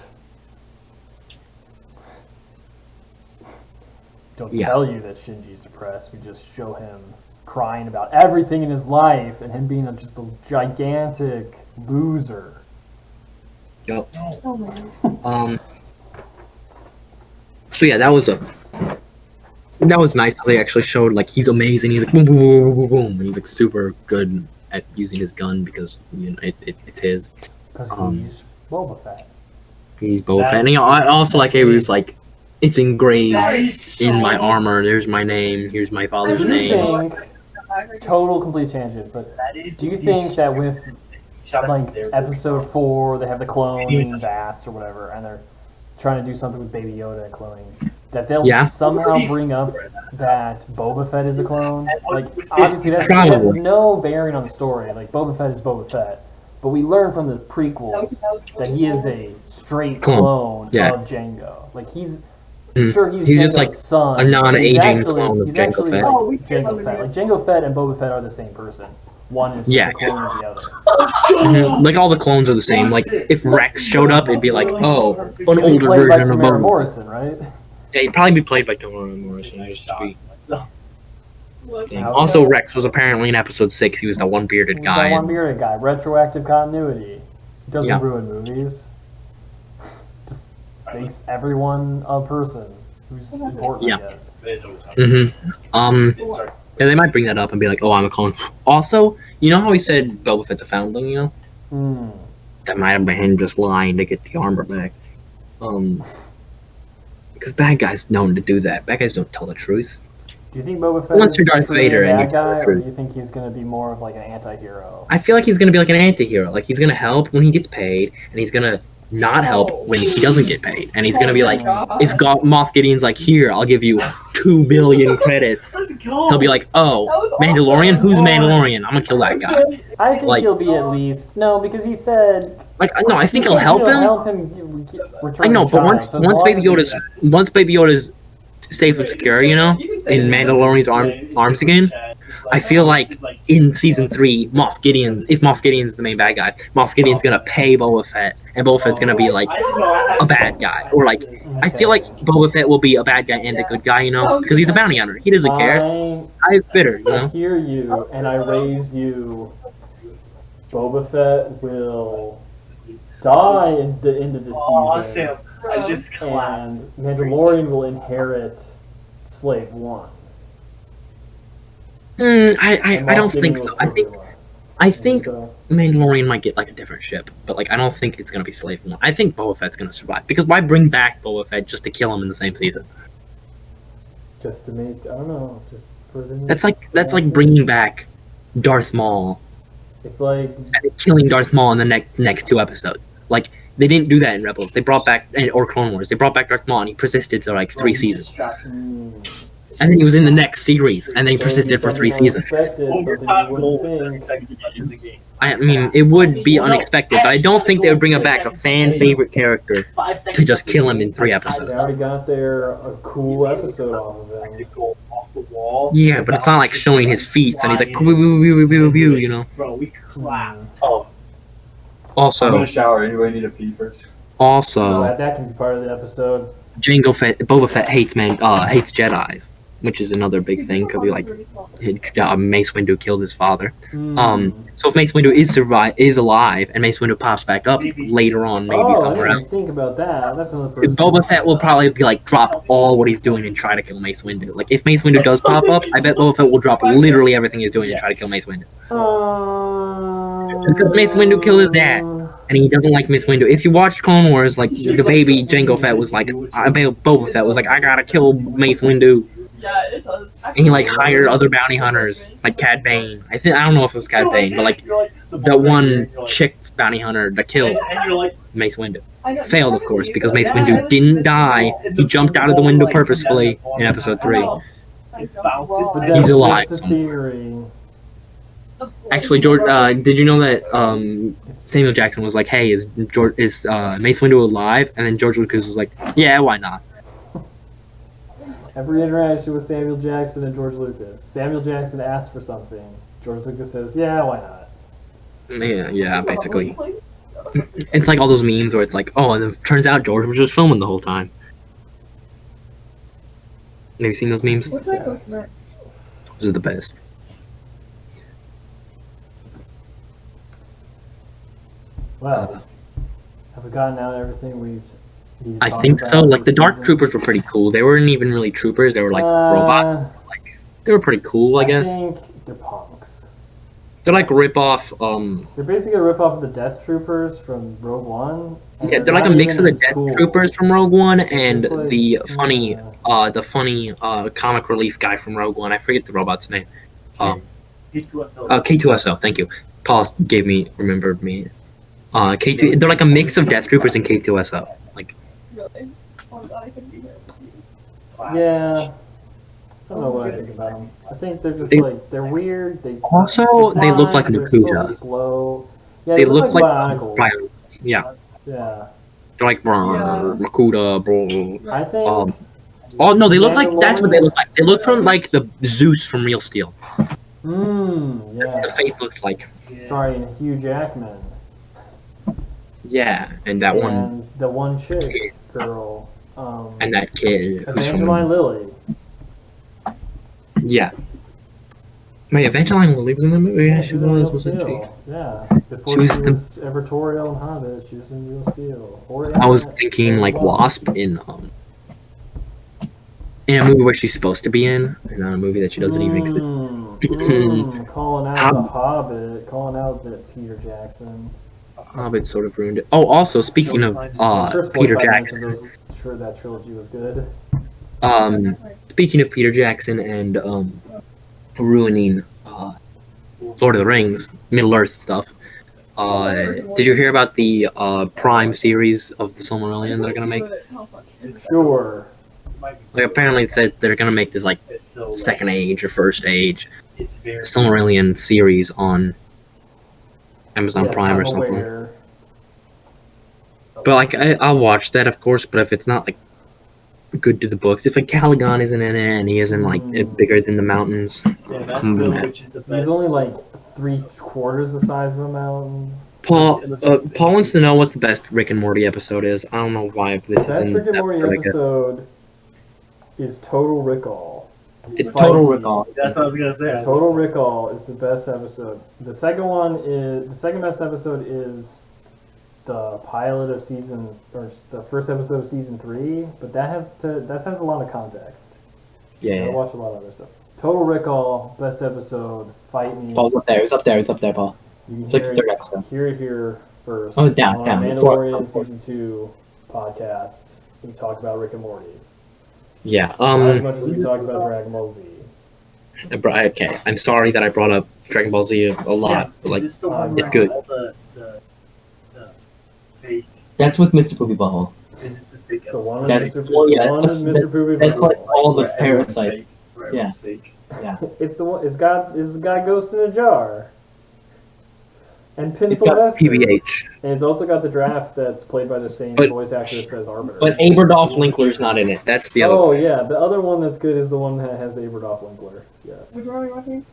Don't Yeah. tell you that Shinji's depressed. We just show him crying about everything in his life and him being just a gigantic loser. Yup. Oh man. So yeah, that was nice how they actually showed like he's amazing. He's like boom, boom, boom, boom, boom, boom. And he's like super good at using his gun because you know it's his. Because Um, he's Boba Fett. He's Boba Fett. And I also like how he was like, it's engraved in my armor. There's my name. Here's my father's Do you name. think total complete tangent, but do you think that with like episode 4, they have the clone vats or whatever, and they're trying to do something with Baby Yoda and cloning, that they'll somehow bring up that Boba Fett is a clone? Like, obviously that has no bearing on the story. Like, Boba Fett is Boba Fett, but we learn from the prequels that he is a straight clone of Jango. Like, he's sure he's just like son, a non-aging clone of he's Jango actually Fett. like Jango Fett. Like, Jango Fett and Boba Fett are the same person. One is just a clone of the other. Like, all the clones are the same. Like, if Rex showed up, it'd be like, oh, an older Played by version of Tamara Boba. Morrison, right? Yeah, he'd probably be played by Tamara Morrison. Just to be Look, thing. Also, Rex was apparently in episode 6. He was that one bearded guy. That one bearded guy. Retroactive continuity. Doesn't ruin movies. Just makes everyone a person who's important, I guess. Yeah, they might bring that up and be like, oh, I'm a clone. Also, you know how he said Boba Fett's a foundling, you know? That might have been him just lying to get the armor back. Because bad guys known to do that. Bad guys don't tell the truth. Do you think Boba Fett Unless is you're Darth truly Vader a and bad you tell guy, the or truth. do you think he's going to be more of like an anti-hero? I feel like he's going to be like an anti-hero. Like, he's going to help when he gets paid, and he's going to not help when he doesn't get paid. And he's going to be like, if Moff Gideon's like, here, I'll give you 2 billion credits. He'll be like, oh, Mandalorian? Who's Mandalorian? I'm going to kill that guy. I think like- he'll be at least... No, because he said... Like, no, I think he'll help him. Return I know, the but child. So as once long Baby Yoda's safe and secure, you know, in Mandalorian's arms again, I feel like in season 3, if Moff Gideon's the main bad guy, Moff Gideon's gonna pay Boba Fett, and Boba Fett's gonna be like a bad guy, or like I feel like Boba Fett will be a bad guy and a good guy, you know, because he's a bounty hunter. He doesn't care. He's bitter, you I know. hear you, and I raise you. Boba Fett will die at the end of the season, I just clapped. and Mandalorian will inherit Slave One. I don't think so. I think so. Mandalorian might get like a different ship, but like I don't think it's gonna be Slave One. I think Boba Fett's gonna survive, because why bring back Boba Fett just to kill him in the same season? Just to make, I don't know, just for the. That's like bringing back Darth Maul It's like and killing Darth Maul in the next 2 episodes. Like, they didn't do that in Rebels. They brought back, or Clone Wars. They brought back Darth Maul, and he persisted for like 3 seasons. And then he was in the next series, and then he persisted for 3 seasons. I mean, it would be unexpected, but I don't think they would bring back a fan favorite character to just kill him in 3 They episodes. already got their a cool episode off of him. Yeah, but it's not like showing his feet, and he's like, you know. Bro, we clapped. I'm Also, gonna shower. Anybody need a pee first? also, That can be part of the episode. Boba Fett hates Jedi's, which is another big thing, because Mace Windu killed his father. So if Mace Windu is alive, and Mace Windu pops back up later on, maybe somewhere I else, didn't think about that. That's another person. Boba Fett will probably be like, drop all what he's doing and try to kill Mace Windu. Like, if Mace Windu does pop up, I bet Boba Fett will drop literally everything he's doing and try to kill Mace Windu. Because Mace Windu killed his dad, and he doesn't like Mace Windu. If you watch Clone Wars, like, the baby Jango Fett was like, Boba Fett was like, I gotta kill Mace Windu. Yeah, it does. And he like hired other bounty hunters, like Cad Bane. I don't know if it was Cad Bane, but like the one chick bounty hunter that killed Mace Windu. Failed, of course, because Mace Windu didn't die. He jumped out of the window purposefully in episode 3. He's alive. That's the theory. Actually, George, did you know that Samuel Jackson was like, "Hey, is Mace Windu alive?" And then George Lucas was like, "Yeah, why not?" Every interaction with Samuel Jackson and George Lucas. Samuel Jackson asks for something. George Lucas says, "Yeah, why not?" Yeah, basically. It's like all those memes where it's like, oh, and it turns out George was just filming the whole time. Have you seen those memes? What's that goes next? Those are the best. Well, have we gotten out everything we've needed to I talk think about so. Like, this the Dark season? Troopers were pretty cool. They weren't even really troopers. They were like robots. Like, they were pretty cool, I guess. I think they're punks. They're like rip-off, They're basically a rip-off of the Death Troopers from Rogue One. and yeah, they're like a not mix of even the as Death cool. Troopers from Rogue One and It's like, the funny, yeah. comic relief guy from Rogue One. I forget the robot's name. K2SO. Thank you. Paul remembered me. K2. They're like a mix of Death Troopers and K2SO. Like, Really? Oh god, I could be here with you. Yeah. I don't know what I think about them. I think they're just they're weird. They also, they look like they're so Makuta. slow. Yeah, They look like bionicles. Bionicles. Yeah. Yeah. They're like Makuta, bro. I think. Oh no, they look like that's what they look like. They look from like the Zeus from Real Steel. Yeah. That's what the face looks like. Starring Hugh Jackman. Yeah, and that one. And the one chick girl. And that kid. Evangeline Lilly. Yeah. Wait, Evangeline Lilly was in the movie? Yeah, she in was, Real wasn't she? Steel. Yeah. Before she was ever Toriel and Hobbit, she was in Real Steel. I was thinking like Wasp in a movie where she's supposed to be in, and not a movie that she doesn't even exist. Calling out the Hobbit, calling out that Peter Jackson. Hobbit sort of ruined it. Oh, also speaking of Peter Jackson, Sure, that trilogy was good. Speaking of Peter Jackson and ruining Lord of the Rings, Middle Earth stuff. Did you hear about the Prime series of the Silmarillion they're gonna make? Sure. Like apparently it said they're gonna make this like second age or first age Silmarillion series on Amazon Prime or something. But like I'll watch that of course, but if it's not like good to the books, if like Caligon isn't in it and he isn't like bigger than the mountains, he's only like 3/4 the size of a mountain. Paul wants to know what's the best Rick and Morty episode is. I don't know why this is in Rick and Morty episode, episode is Total Recall. It's Total Recall. That's what I was gonna say. Total Recall is the best episode. The second best episode is the pilot of the first episode of season 3, but that has a lot of context. Yeah. I watch a lot of other stuff. Total Recall, best episode. Fight Me. Paul's up there. It's up there, Paul. It's like the third episode. Hear it here first. Oh, down. Mandalorian season 2 podcast. We talk about Rick and Morty. Yeah. Not as much as we talk about Dragon Ball Z. Okay, I'm sorry that I brought up Dragon Ball Z a lot, but like, Is this the one it's where good. all the fake? That's with Mr. Poopy Butthole. Is this the fake? It's the one with That's- Mr. well, yeah, it's the one with that's- Mr. Poopy That's like Butthole. all the Where everyone's parasites. fake, where everyone's fake. It's the one. It's got Ghost in a Jar. And Pin It's got Sylvester. PBH. And it's also got the draft that's played by the same But- voice actor as Arbiter. But Aberdolf Linkler's not in it. That's the other Oh one. yeah, the other one that's good is the one that has Aberdolf Linkler. Yes. Which one are we watching?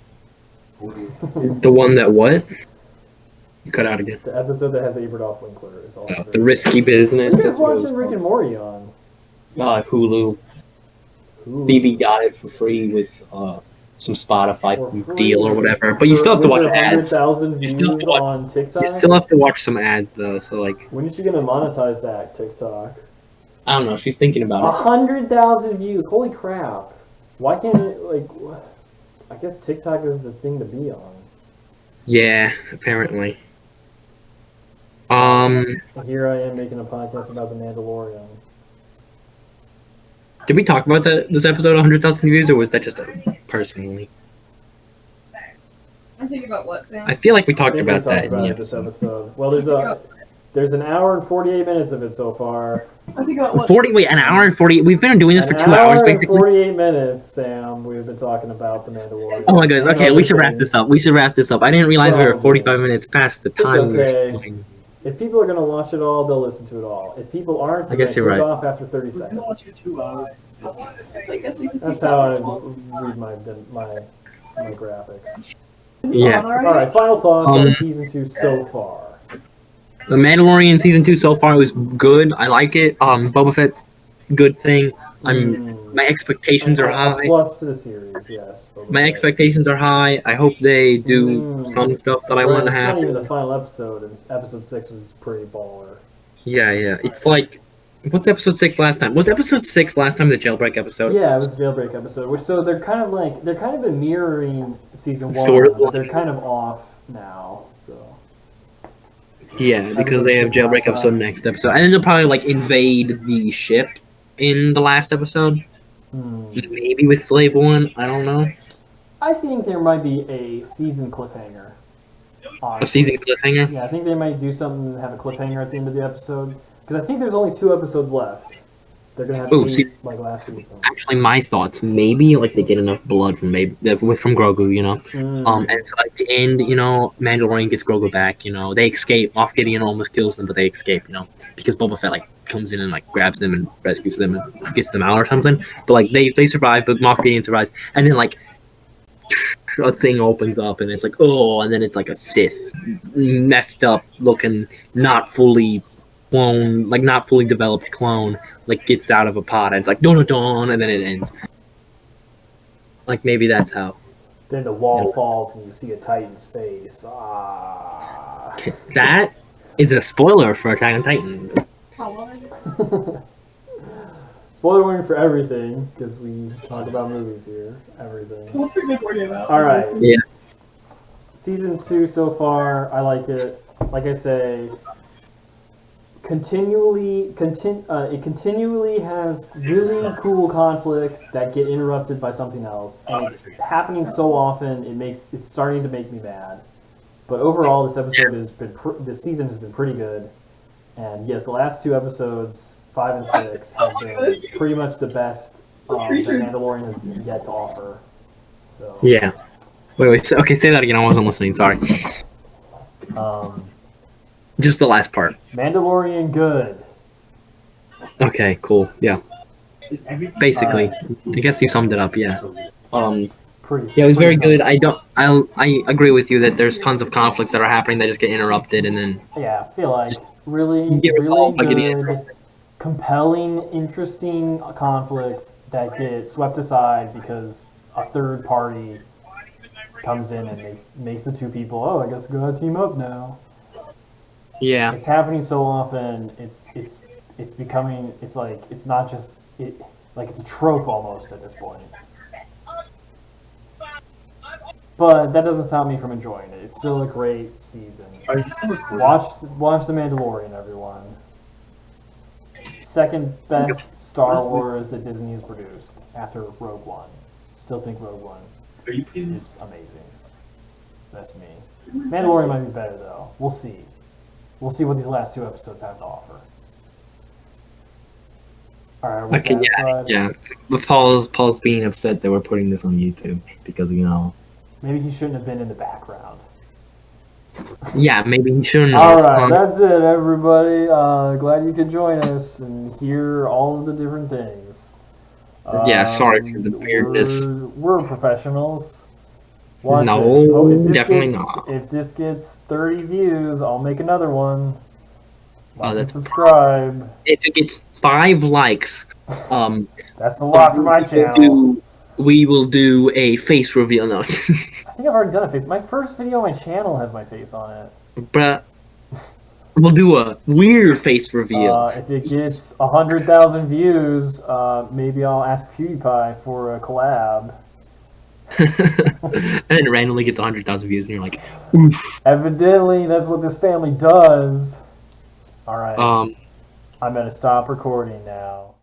The one that what? You cut out again. The episode that has Aberdolf Linkler is also The Risky Business. What are you That's guys what it was watching Rick and Morty on? called. Hulu. Ooh. BB got it for free with some Spotify For free. deal or whatever. But you still have to watch ads. 100,000 You views still have to watch- on TikTok. You still have to watch some ads though. So like, When is she gonna monetize that TikTok? I don't know. She's thinking about it. 100,000 views. Holy crap! Why can't it like? I guess TikTok is the thing to be on. Yeah, apparently. Here I am making a podcast about the Mandalorian. Did we talk about this episode 100,000 views, or was that just personally? I'm thinking about what, Sam? I feel like we I talked think about we that talked in about the it this episode. episode. Well, there's an hour and 48 minutes of it so far. I think about what? 40. Wait, an hour and 40. We've been doing this for An 2 hours, hour and basically. 48 minutes, Sam. We've been talking about the Mandalorian. Oh my goodness. Okay, And we should other wrap things. this up. We should wrap this up. I didn't realize we were Probably. 45 minutes past the time. we were okay. doing. If people are gonna watch it all, they'll listen to it all. If people aren't, I they're guess gonna you're click right. off after 30 We're gonna watch seconds. for 2 hours. So I guess we could That's take how that I as read my graphics. Yeah. All right. All right, final thoughts on Um, season 2 so far. The Mandalorian season 2 so far was good. I like it. Boba Fett, good thing. My expectations are A high. plus to the series, yes. My expectations are high. I hope they do some stuff that I It's want to not even happen. the final episode, and episode 6 was pretty baller. Yeah. It's like, what's episode 6 last time? Was episode 6 last time the jailbreak episode? Yeah, it was a jailbreak episode, which so they're kind of been mirroring season 1, Sort of. but they're kind of off now, so. Yeah, because they have jailbreak episode next episode, and then they'll probably like invade the ship in the last episode. Maybe with Slave One. I don't know. I think there might be a season cliffhanger. A Honestly. season cliffhanger. Yeah, I think they might do something and have a cliffhanger at the end of the episode. Because I think there's only 2 episodes left. They're gonna have Ooh, 8 see- like last season. Actually, my thoughts. Maybe like they get enough blood from from Grogu, you know. And so at the end, you know, Mandalorian gets Grogu back. You know, they escape. Moff Gideon almost kills them, but they escape. You know, because Boba Fett like comes in and like grabs them and rescues them and gets them out or something. But like they survive, but Moff Gideon survives, and then like a thing opens up and it's like and then it's like a Sith, messed up looking, not fully clone, like not fully developed clone, like gets out of a pod and it's like don, and then it ends. Like maybe that's how. Then the wall falls and you see a Titan's face. Ah. That is a spoiler for Attack on Titan. How long? Spoiler warning for everything, because we talk about movies here. Everything. What's a good word about? Alright. Yeah. Season 2 so far, I like it. Like I say, it continually has really cool conflicts that get interrupted by something else, and it's happening so often. It's starting to make me mad. But overall, this season has been pretty good. And yes, the last 2 episodes, 5 and 6, have been pretty much the best that Mandalorian has yet to offer. So Yeah. Wait. Say that again. I wasn't listening. Sorry. Just the last part. Mandalorian good. Okay. Cool. Yeah. Basically, I guess you summed it up. Yeah. Pretty. Yeah, it was very pretty good. I agree with you that there's tons of conflicts that are happening that just get interrupted, and then Yeah, I feel like really get resolved by getting good, interrupted. compelling, interesting conflicts that get swept aside because a third party comes in and makes the 2 people, I guess we gotta team up now. Yeah. It's happening so often. It's becoming. It's like it's not just like it's a trope almost at this point. But that doesn't stop me from enjoying it. It's still a great season. Are you still recording? Watch The Mandalorian, everyone. Second best Star Wars that Disney has produced after Rogue One. Still think Rogue One Are you playing is amazing. That's me. Mandalorian might be better though. We'll see. We'll see what these last 2 episodes have to offer. Alright, are we Okay. satisfied? Yeah. But Paul's being upset that we're putting this on YouTube because Maybe he shouldn't have been in the background. Yeah, maybe he shouldn't. Alright, that's it, everybody. Glad you could join us and hear all of the different things. Yeah, sorry for the weirdness. We're professionals. Watch No, this. So if this definitely gets, not. If this gets 30 views, I'll make another one. Like and that's- subscribe. If it gets 5 likes, That's a lot for my channel. we will do a face reveal. No, I think I've already done a face. My first video on my channel has my face on it. but we'll do a weird face reveal. If it gets 100,000 views, maybe I'll ask PewDiePie for a collab. And then it randomly gets 100,000 views, and you're like, oof. Evidently, that's what this family does. All right. Um. I'm going to stop recording now.